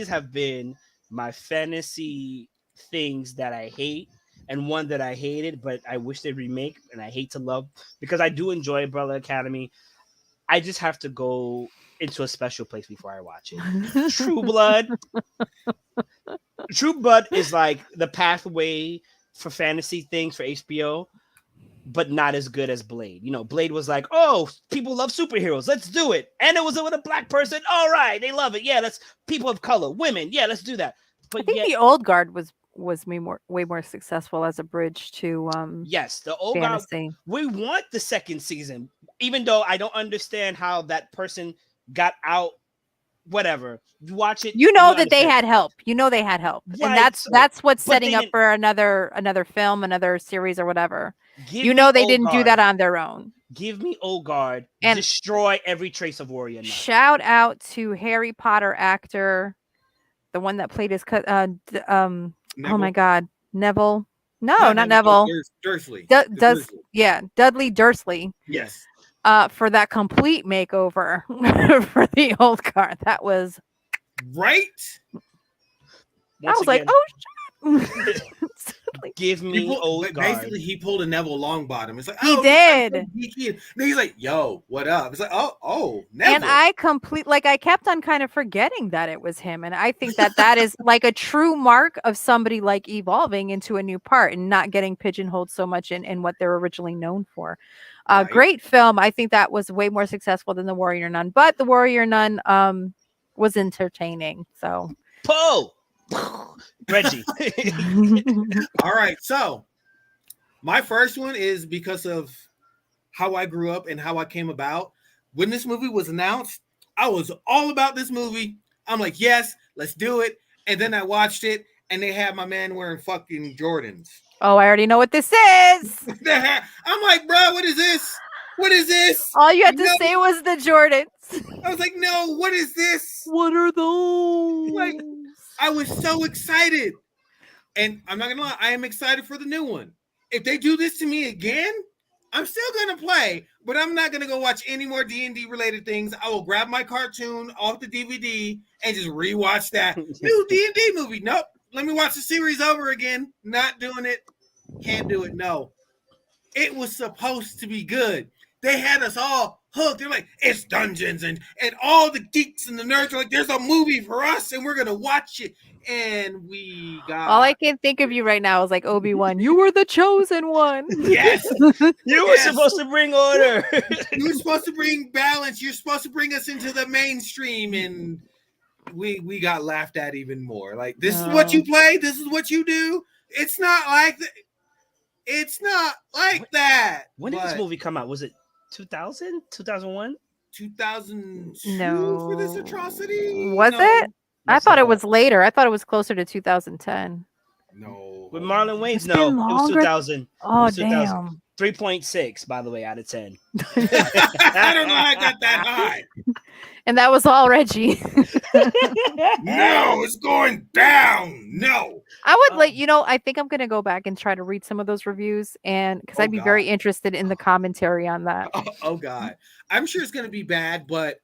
have been my fantasy things that I hate, and one that I hated, but I wish they remake, and I hate to love because I do enjoy Umbrella Academy. I just have to go into a special place before I watch it. True Blood. True Blood is like the pathway for fantasy things for HBO, but not as good as Blade. You know, Blade was like, oh, people love superheroes, let's do it. And it was with a black person. All right, they love it. Yeah, that's people of color, women. Yeah, let's do that. But I think the Old Guard was way more successful as a bridge to yes, the Old fantasy. Guard. We want the second season, even though I don't understand how that person got out. Whatever, you watch it. You know that they had help. You know they had help, right, and that's what's setting up for another film, another series, or whatever. You know they didn't do that on their own. Give me Old Guard and destroy every trace of Warrior Nun. Shout out to Harry Potter actor, the one that played his oh my god, Neville. No, not Neville. Dursley. Dudley Dursley. Yes. For that complete makeover for the Old Guard. That was right. I was like, oh shit. Give me Old Guard. Basically, he pulled a Neville Longbottom. It's like he did. And he's like, "Yo, what up?" It's like, "Oh, Neville." And I kept on kind of forgetting that it was him, and I think that is like a true mark of somebody like evolving into a new part and not getting pigeonholed so much in what they're originally known for. Right. Great film. I think that was way more successful than The Warrior Nun, but The Warrior Nun was entertaining. So, Poe. Reggie. All right, so my first one is because of how I grew up and how I came about. When this movie was announced, I was all about this movie. I'm like, yes, let's do it. And then I watched it, and they had my man wearing fucking Jordans. Oh, I already know what this is. I'm like, bro, what is this? What is this? All you had to say was the Jordans. I was like, no, what is this? What are those? Like, I was so excited. And I'm not going to lie, I am excited for the new one. If they do this to me again, I'm still going to play, but I'm not going to go watch any more D&D related things. I will grab my cartoon off the DVD and just rewatch that new D&D movie. Nope. Let me watch the series over again. Not doing it. Can't do it. No. It was supposed to be good. They had us all hooked. They're like, it's Dungeons, and all the geeks and the nerds are like, there's a movie for us, and we're gonna watch it. And we got all I can think of you right now is like Obi-Wan. You were the chosen one. Yes. You were supposed to bring order. You were supposed to bring balance. You're supposed to bring us into the mainstream, and we got laughed at even more. Like, this is what you play, this is what you do. It's not like It's not like that. When did this movie come out? Was it 2000, 2001? 2002 No. for this atrocity? Was No. it? I Must thought have it was later. I thought it was closer to 2010. No. With Marlon Wayans? It's No, been it was longer? 2000. Oh, It was 2000. damn. 3.6, by the way, out of 10. I don't know how I got that high. And that was all Reggie. No, it's going down. No. I would I think I'm going to go back and try to read some of those reviews and because Oh, I'd be very God. interested in the commentary on that. Oh God. I'm sure it's gonna be bad, but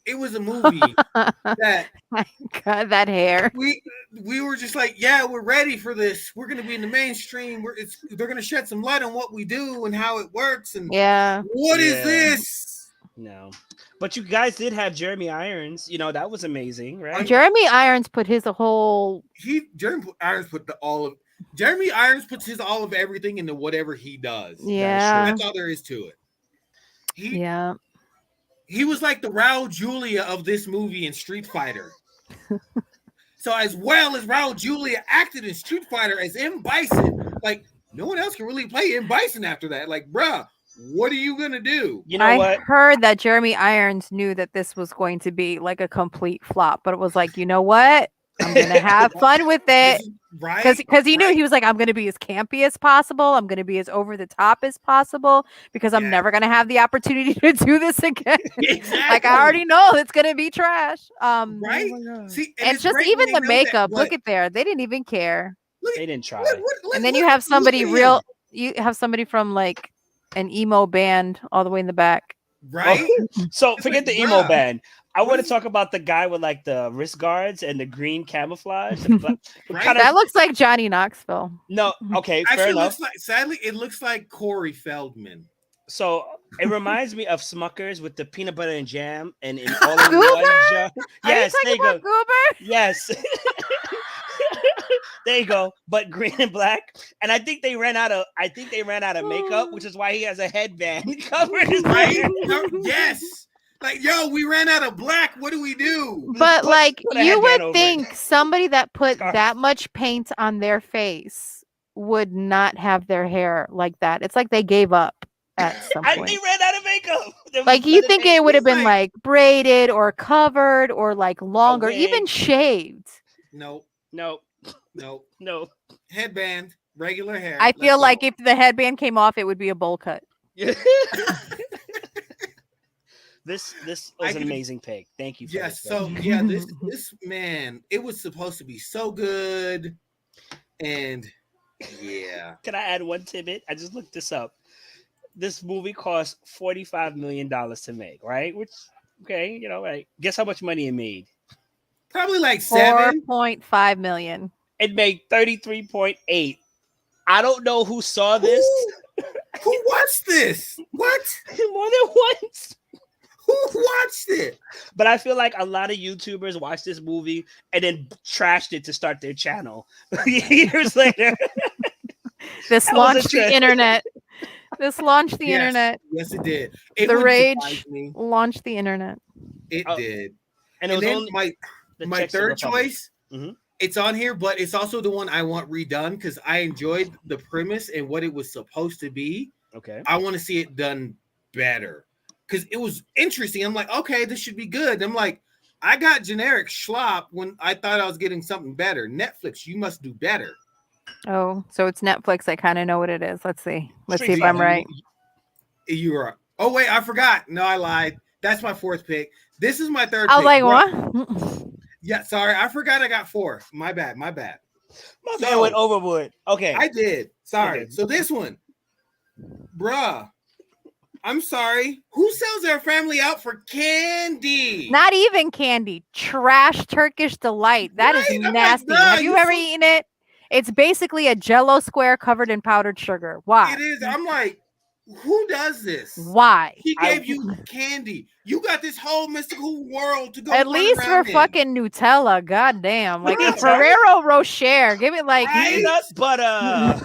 it was a movie that My God, that hair. we were just like, yeah, we're ready for this. We're gonna be in the mainstream. They're gonna shed some light on what we do and how it works. And Yeah. what is Yeah. this? No. But you guys did have Jeremy Irons. That was amazing, right? Jeremy Irons put his whole Jeremy Irons puts his all of everything into whatever he does. yeah. That's all there is to it. Yeah. He was like the Raul Julia of this movie in Street Fighter. So as well as Raul Julia acted in Street Fighter as M. Bison, like no one else can really play M. Bison after that. Like, bruh, what are you gonna do? You know I what? heard that Jeremy Irons knew that this was going to be like a complete flop, but it was like, you know what? I'm gonna have fun with it. Right? Because he knew he was like, I'm gonna be as campy as possible. I'm gonna be as over the top as possible because I'm never gonna have the opportunity to do this again. Exactly. Like I already know it's gonna be trash. Right? Oh See, And it's just great even when the they know that, makeup. but Look at there. They didn't even care. They didn't try. And then you have somebody you have somebody from like an emo band all the way in the back. right? So It's forget like, the emo bruh, band. I what want to is- talk about the guy with like the wrist guards and the green camouflage. The Right? kind That looks like Johnny Knoxville. No, okay, fair Actually, enough. sadly, it looks like Corey Feldman. So it reminds me of Smuckers with the peanut butter and jam and in all in one Goober? jar. Are you Yes, there talking you about go. Goober? Yes. There you go. But green and black. And I think they ran out of makeup, which is why he has a headband covered his Right? hair. No, yes. Like, yo, we ran out of black. What do we do? But like put a you headband would over think somebody that put Scarf. that much paint on their face would not have their hair like that. It's like they gave up at some They point. ran out of makeup. They Like was you letting think it would have been like- like braided or covered or like longer, even wig. shaved. No, No. headband, regular hair. I Let's feel go. like if the headband came off, it would be a bowl cut. This was I an can- amazing pick. Thank you. For Yes. this, So Fred. yeah, this man, it was supposed to be so good, and yeah, Can I add one tidbit? I just looked this up. This movie cost $45 million to make, right? Which, okay, right. Guess how much money it made? probably like 7. 4.5 million. It made 33.8. I don't know who saw this Who watched this? What? more than once, Who watched it? but I feel like a lot of YouTubers watched this movie and then trashed it to start their channel years later. This That was launched a trend. the internet. This launched the Yes. internet. Yes, it did. It The wouldn't rage surprise me. launched the internet. It Oh, did. And it was then only the my Czech third Republic. choice. Mhm. It's on here, but it's also the one I want redone because I enjoyed the premise and what it was supposed to be. Okay. I want to see it done better because it was interesting. I'm like, okay, this should be good. I'm like, I got generic schlop when I thought I was getting something better. Netflix, you must do better. Oh, so it's Netflix. I kind of know what it is. Let's see. Let's see if Street I'm Fighter. right. You are. Oh wait, I forgot. No, I lied. That's my fourth pick. This is my third. I was pick. like, Bro- what? Yeah, sorry, I forgot. I got 4. My bad. My So- man went overboard. Okay. I did. Sorry. Okay. So this one, bruh. I'm sorry. Who sells their family out for candy? Not even candy. Trash Turkish delight. That is Right? I'm like, nasty. bruh, Have you you ever so- eaten it? It's basically a Jello square covered in powdered sugar. Why? It is. I'm like, who does this? Why? He I- gave you candy. You got this whole mystical world to go. At run least for around in. fucking Nutella. God damn. Like Right. Ferrero Rocher. Give it like Right? Peanut butter.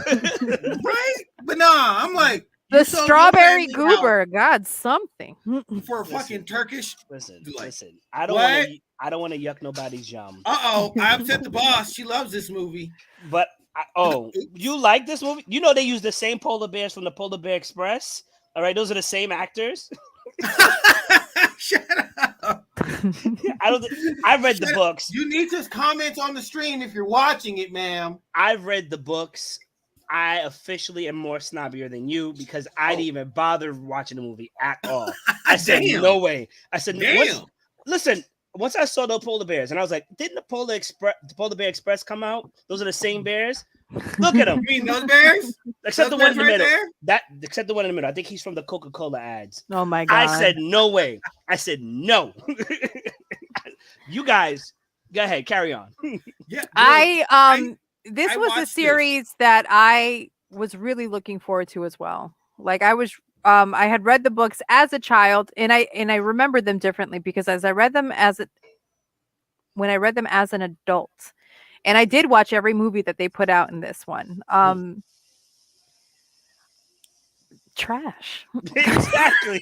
right? But nah, I'm like the you sold your strawberry family out goober. God, something. for Listen. fucking Turkish. Listen. Like, I don't what? want to yuck nobody's yum. I upset the boss. She loves this movie. But You like this movie? You know they use the same polar bears from the Polar Bear Express. All right, those are the same actors. Shut up. I read the books. You need to comment on the stream if you're watching it, ma'am. I've read the books. I officially am more snobbier than you because I didn't even bother watching the movie at all. I said, no way. I said, listen, once I saw the polar bears and I was like, didn't the Polar Bear Express come out? Those are the same bears. Look at them. You mean those bears? Except the one in the middle. Except the one in the middle. I think he's from the Coca-Cola ads. Oh my God. I said, no way. I said, no. You guys, go ahead, carry on. Yeah. This was a series that I was really looking forward to as well. Like I had read the books as a child and I remember them differently because when I read them as an adult, and I did watch every movie that they put out in this one. Trash. Exactly.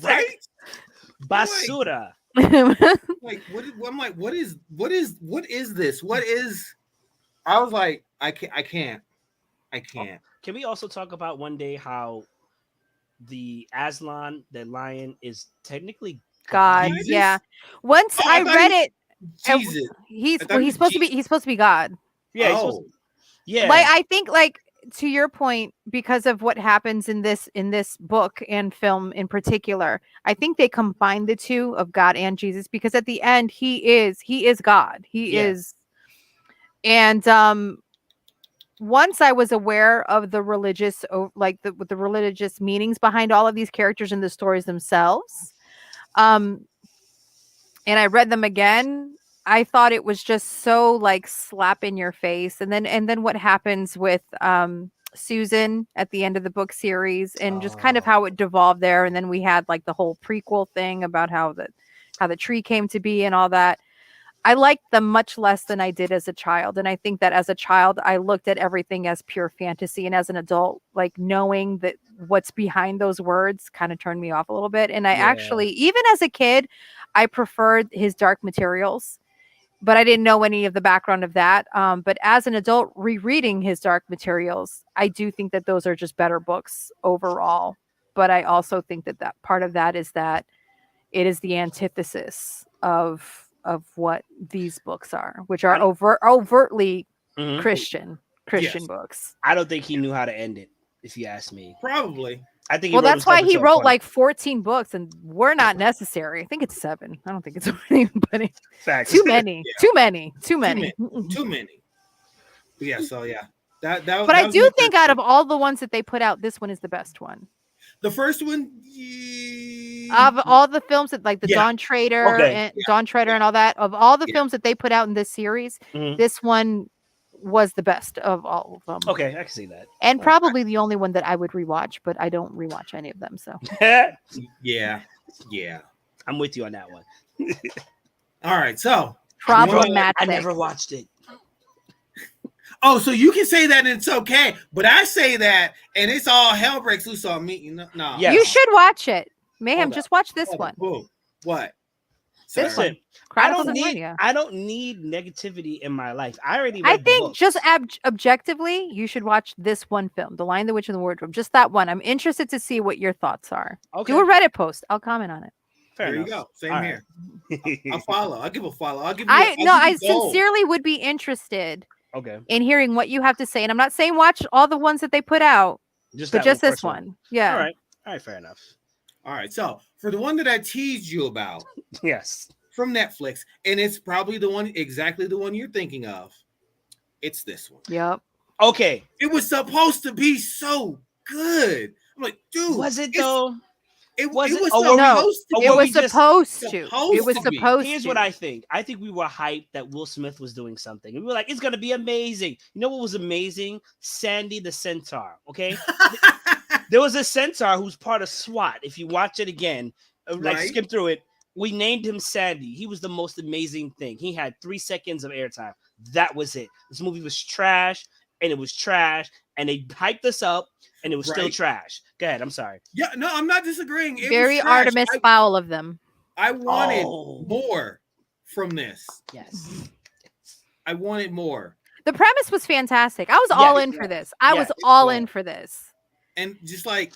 Right? Basura. Like I'm like, what is this? What is I was like, I can't. Can we also talk about one day how the Aslan, the lion, is technically God? Yeah. Once I read it, Jesus. He's supposed to be God. Yeah. Yeah. Like I think, like to your point, because of what happens in this book and film in particular, I think they combine the two of God and Jesus because at the end he is God. He is. And once I was aware of the religious, like the religious meanings behind all of these characters and the stories themselves, and I read them again, I thought it was just so like slap in your face. And then what happens with Susan at the end of the book series and just kind of how it devolved there. And then we had like the whole prequel thing about how the tree came to be and all that. I liked them much less than I did as a child. And I think that as a child, I looked at everything as pure fantasy. And as an adult, like knowing that what's behind those words kind of turned me off a little bit. And I actually, even as a kid, I preferred his Dark Materials, but I didn't know any of the background of that. But as an adult rereading his Dark Materials, I do think that those are just better books overall. But I also think that part of that is that it is the antithesis of what these books are, which are overtly Christian books. I don't think he knew how to end it, if you ask me. Probably. I think. Well, that's why he wrote like 14 books, and we're not necessary. I think it's 7. I don't think it's anybody. Facts. Too many. Too many. Yeah. So yeah. But I do think out of all the ones that they put out, this one is the best one. The first one, of all the films that like the Dawn Trader and all that, of all the films that they put out in this series, this one was the best of all of them. Okay, I can see that. And probably the only one that I would rewatch, but I don't rewatch any of them. So yeah, I'm with you on that one. All right, so problematic. I never watched it. Oh, so you can say that and it's okay, but I say that and it's all hell breaks loose on me. No. Yes. You should watch it. Mayhem, just watch this one. What? This one. I don't need negativity in my life. I already read I think just objectively, you should watch this one film, The Lion, the Witch, and the Wardrobe. Just that one. I'm interested to see what your thoughts are. Okay. Do a Reddit post. I'll comment on it. Fair there enough. You go. Same all here. Right. I'll follow. I'll give a follow. I sincerely would be interested in hearing what you have to say. And I'm not saying watch all the ones that they put out, but just this one. Yeah. All right. Fair enough. All right. So for the one that I teased you about, yes, from Netflix, and it's probably exactly the one you're thinking of. It's this one. Yep. Okay. It was supposed to be so good. I'm like, dude, was it though? It was supposed to. Here's what I think. I think we were hyped that Will Smith was doing something. We were like, it's gonna be amazing. You know what was amazing? Sandy the Centaur. Okay. There was a centaur who's part of SWAT. If you watch it again, skim through it, we named him Sandy. He was the most amazing thing. He had 3 seconds of airtime. That was it. This movie was trash, and it was trash, and they hyped us up, and it was still trash. Go ahead. I'm sorry. Yeah, no, I'm not disagreeing. It Very Artemis Fowl of them. I wanted more from this. Yes. I wanted more. The premise was fantastic. I was all in for this. I was Yes. all in for this. And just like,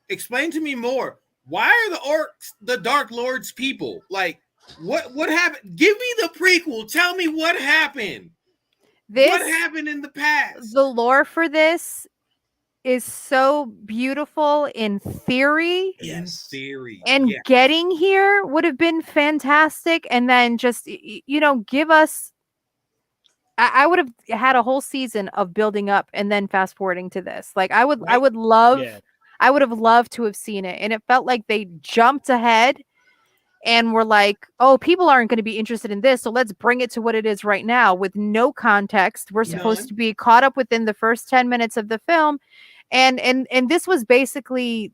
explain to me more. Why are the orcs the Dark Lord's people? Like, what happened? Give me the prequel. Tell me what happened. What This happened in the past? the lore for this is so beautiful in theory. In Yes. theory. And Yeah. getting here would have been fantastic. And then just, give us. I would have had a whole season of building up and then fast forwarding to this. Like I would Right. love, Yeah. I would have loved to have seen it. And it felt like they jumped ahead and were like, oh, people aren't going to be interested in this. So let's bring it to what it is right now with no context. We're supposed None. to be caught up within the first 10 minutes of the film. And this was basically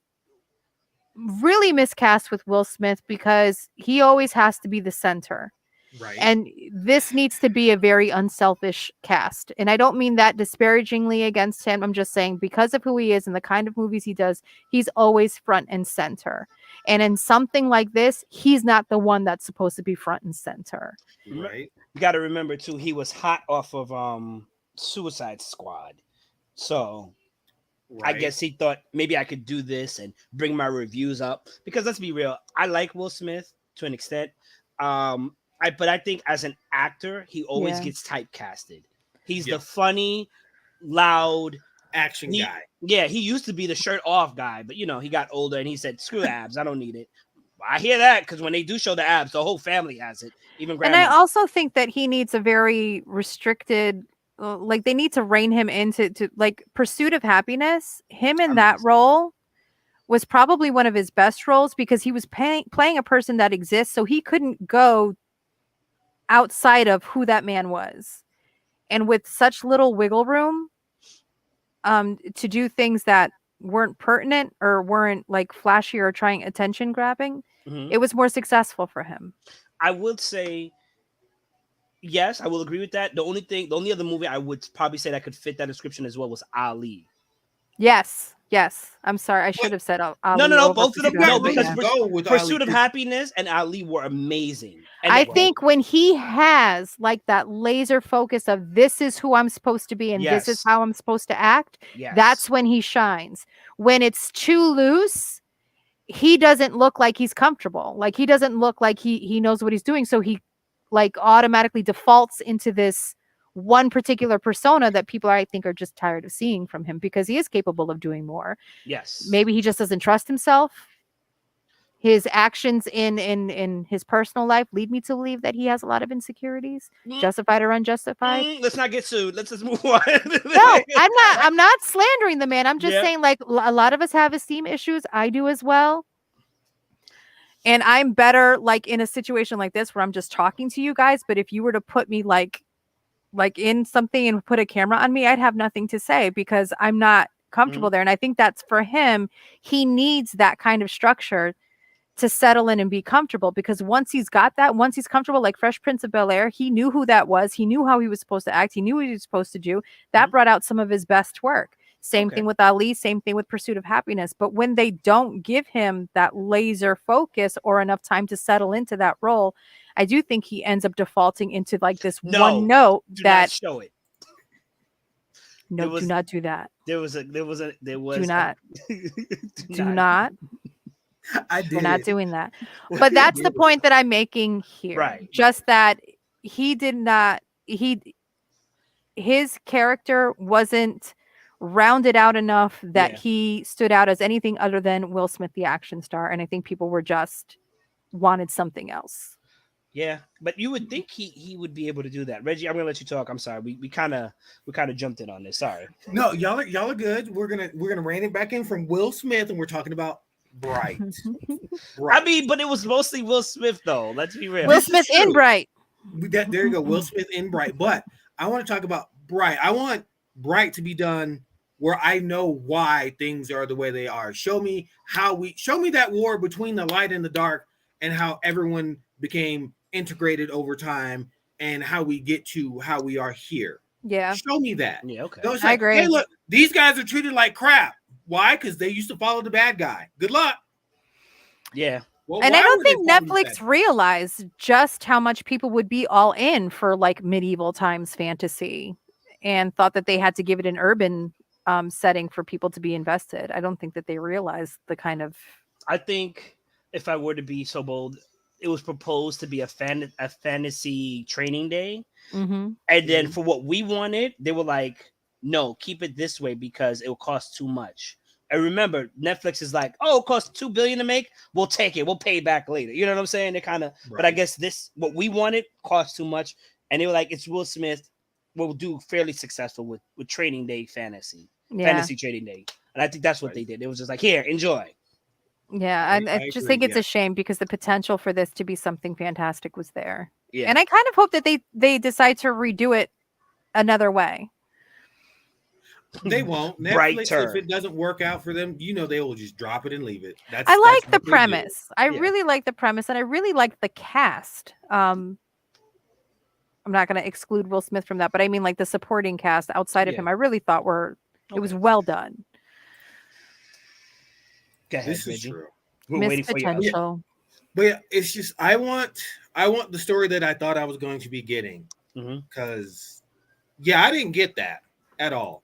really miscast with Will Smith because he always has to be the center. Right. And this needs to be a very unselfish cast. And I don't mean that disparagingly against him. I'm just saying because of who he is and the kind of movies he does, he's always front and center. And in something like this, he's not the one that's supposed to be front and center. Right. You got to remember too, he was hot off of Suicide Squad, so Right. I guess he thought maybe I could do this and bring my reviews up. Because let's be real, I like Will Smith to an extent. But I think as an actor, he always Yeah. gets typecasted. He's Yeah. the funny, loud action he- guy. Yeah, he used to be the shirt off guy, but he got older and he said, "Screw the abs, I don't need it." I hear that because when they do show the abs, the whole family has it, even grandma. And I also think that he needs a very restricted, like they need to rein him into like Pursuit of Happiness. Him in that Amazing. role was probably one of his best roles because he was playing a person that exists, so he couldn't go outside of who that man was. And with such little wiggle room to do things that weren't pertinent or weren't like flashy or trying attention grabbing, Mhm. it was more successful for him. I would say, yes, I will agree with that. The only other movie I would probably say that could fit that description as well was Ali. Yes. I'm sorry. I should have said Ali. No, over both of them. Pursuit No, Happiness. because Yeah. Go with Pursuit Ali. of Happiness and Ali were amazing. And I it- think when he has like that laser focus of this is who I'm supposed to be and this is Yes. how I'm supposed to act, yes, that's when he shines. When it's too loose, he doesn't look like he's comfortable. Like he doesn't look like he knows what he's doing. So he like automatically defaults into this one particular persona that people I think are just tired of seeing from him because he is capable of doing more. yes. Maybe he just doesn't trust himself. His actions in his personal life lead me to believe that he has a lot of insecurities, justified or unjustified. Let's not get sued. Let's just move on. No, I'm not slandering the man. I'm just Yeah. saying like a lot of us have esteem issues. I do as well. And I'm better like in a situation like this where I'm just talking to you guys, but if you were to put me like in something and put a camera on me, I'd have nothing to say because I'm not comfortable there. And I think that's for him, he needs that kind of structure to settle in and be comfortable because once he's got that, once he's comfortable, like Fresh Prince of Bel-Air, he knew who that was. He knew how he was supposed to act. He knew what he was supposed to do. That brought out some of his best work. Same thing with Ali, same thing with Pursuit of Happiness. But when they don't give him that laser focus or enough time to settle into that role, I do think he ends up defaulting into like this one note do that not show it. do not do that. There was Do not. Do not. not. I did. We're not doing that. But that's the point that I'm making here. Right. Just that his character wasn't rounded out enough that he stood out as anything other than Will Smith, the action star. And I think people were just wanted something else. Yeah, but you would think he would be able to do that. Reggie, I'm gonna let you talk. I'm sorry. We kind of jumped in on this. Sorry. No, y'all are good. We're gonna rein it back in from Will Smith, and we're talking about Bright. I mean, but it was mostly Will Smith, though. Let's be real. Will Smith in Bright. There you go, Will Smith in Bright. But I want to talk about Bright. I want Bright to be done where I know why things are the way they are. Show me that war between the light and the dark, and how everyone became integrated over time, and how we get to how we are here. Yeah. Show me that. Yeah, okay. Don't I agree. Hey, look, these guys are treated like crap. Why? Because they used to follow the bad guy. Good luck. Yeah. Well, And why I don't were they think following the Netflix realized just how much people would be all in for like medieval times fantasy. and thought that they had to give it an urban setting for people to be invested. I don't think that they realized the kind of. I think if I were to be so bold, it was proposed to be a fantasy training day. Mm-hmm. And then for what we wanted, they were like, no, keep it this way because it will cost too much. And remember, Netflix is like, oh, it costs $2 billion to make. We'll take it. We'll pay it back later. You know what I'm saying? They kind of, but I guess what we wanted cost too much. And they were like, it's Will Smith. We'll do fairly successful with Training Day fantasy Training Day. And I think that's what they did. It was just like, here, enjoy. Yeah, I just think it's a shame because the potential for this to be something fantastic was there. Yeah. And I kind of hope that they decide to redo it another way. They won't. Netflix, if it doesn't work out for them, they will just drop it and leave it. I like the premise. I really like the premise, and I really like the cast. I'm not going to exclude Will Smith from that, but I mean like the supporting cast outside of him. I really thought it was well done. Go ahead, this is true. We're waiting for potential. But yeah, it's just I want the story that I thought I was going to be getting, because I didn't get that at all.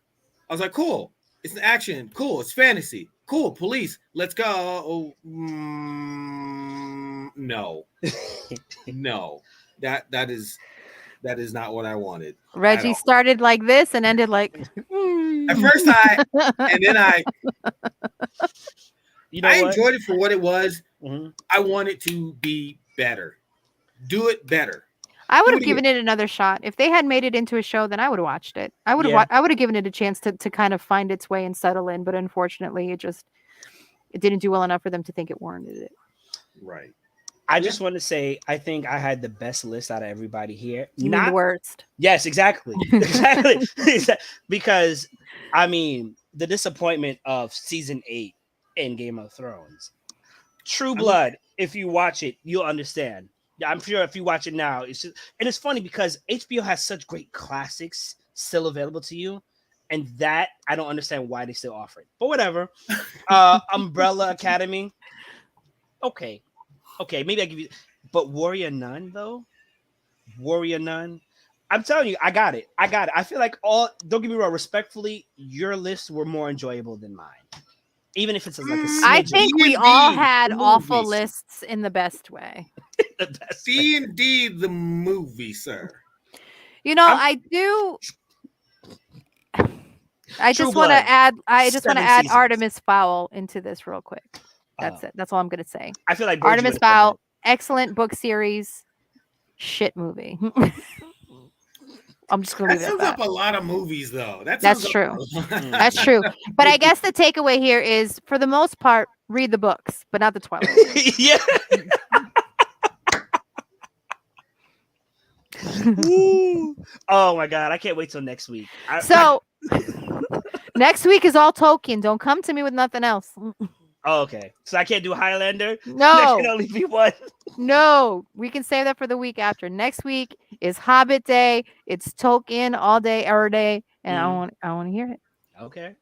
I was like, cool, it's an action, cool, it's fantasy, cool, police, let's go. No, no, that is not what I wanted. Reggie started like this and ended like. At first, and then I enjoyed it for what it was. I want it to be better. Do it better. I would have given it another shot. If they had made it into a show, then I would have watched it. I would have given it a chance to kind of find its way and settle in. But unfortunately, it didn't do well enough for them to think it warranted it. Right. I just want to say, I think I had the best list out of everybody here. Not the worst. Yes, exactly. Exactly. Because, I mean, the disappointment of season 8 in Game of Thrones. True Blood, if you watch it, you'll understand. I'm sure if you watch it now, and it's funny because HBO has such great classics still available to you. And that, I don't understand why they still offer it. But whatever. Umbrella Academy. Okay, maybe I give you, but Warrior Nun though. I'm telling you, I got it. I feel like don't get me wrong, respectfully, your lists were more enjoyable than mine. Even if it's like a I think we all had awful lists in the best way. D&D the movie, sir. I just want to add Artemis Fowl into this real quick. That's it. That's all I'm going to say. I feel like Artemis Fowl, excellent book series, shit movie. I'm just going to leave it at that. That sums up a lot of movies, though. That's true. That's true. But I guess the takeaway here is, for the most part, read the books, but not the Twilight. Yeah. Oh my God, I can't wait till next week. Next week is all Tolkien. Don't come to me with nothing else. Oh, okay. So I can't do Highlander? No. There can only be one. No. We can save that for the week after. Next week is Hobbit Day. It's Tolkien all day, every day. And I want to hear it. Okay.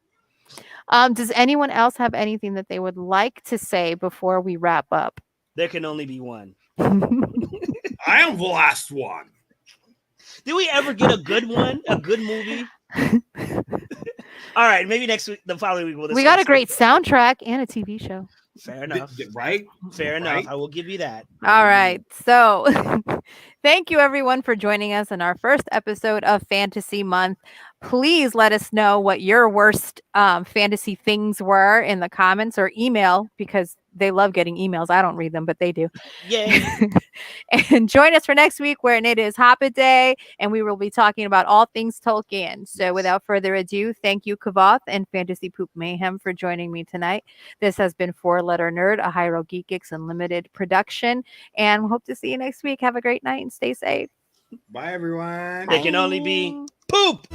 Does anyone else have anything that they would like to say before we wrap up? There can only be one. I am the last one. Did we ever get a good one? A good movie? All right, maybe next week, the following week. We got a great soundtrack and a TV show. Fair enough. Right? Fair enough. I will give you that. All right. So thank you, everyone, for joining us in our first episode of Fantasy Month. Please let us know what your worst fantasy things were in the comments, or email, because they love getting emails. I don't read them, but they do. Yeah. And join us for next week, when it is Hobbit Day, and we will be talking about all things Tolkien. So without further ado, thank you, Kavath and Fantasy Poop Mayhem, for joining me tonight. This has been 4-Letter Nerd, a Hyro Geekix Unlimited production, and we hope to see you next week. Have a great night and stay safe. Bye, everyone. There can only be poop.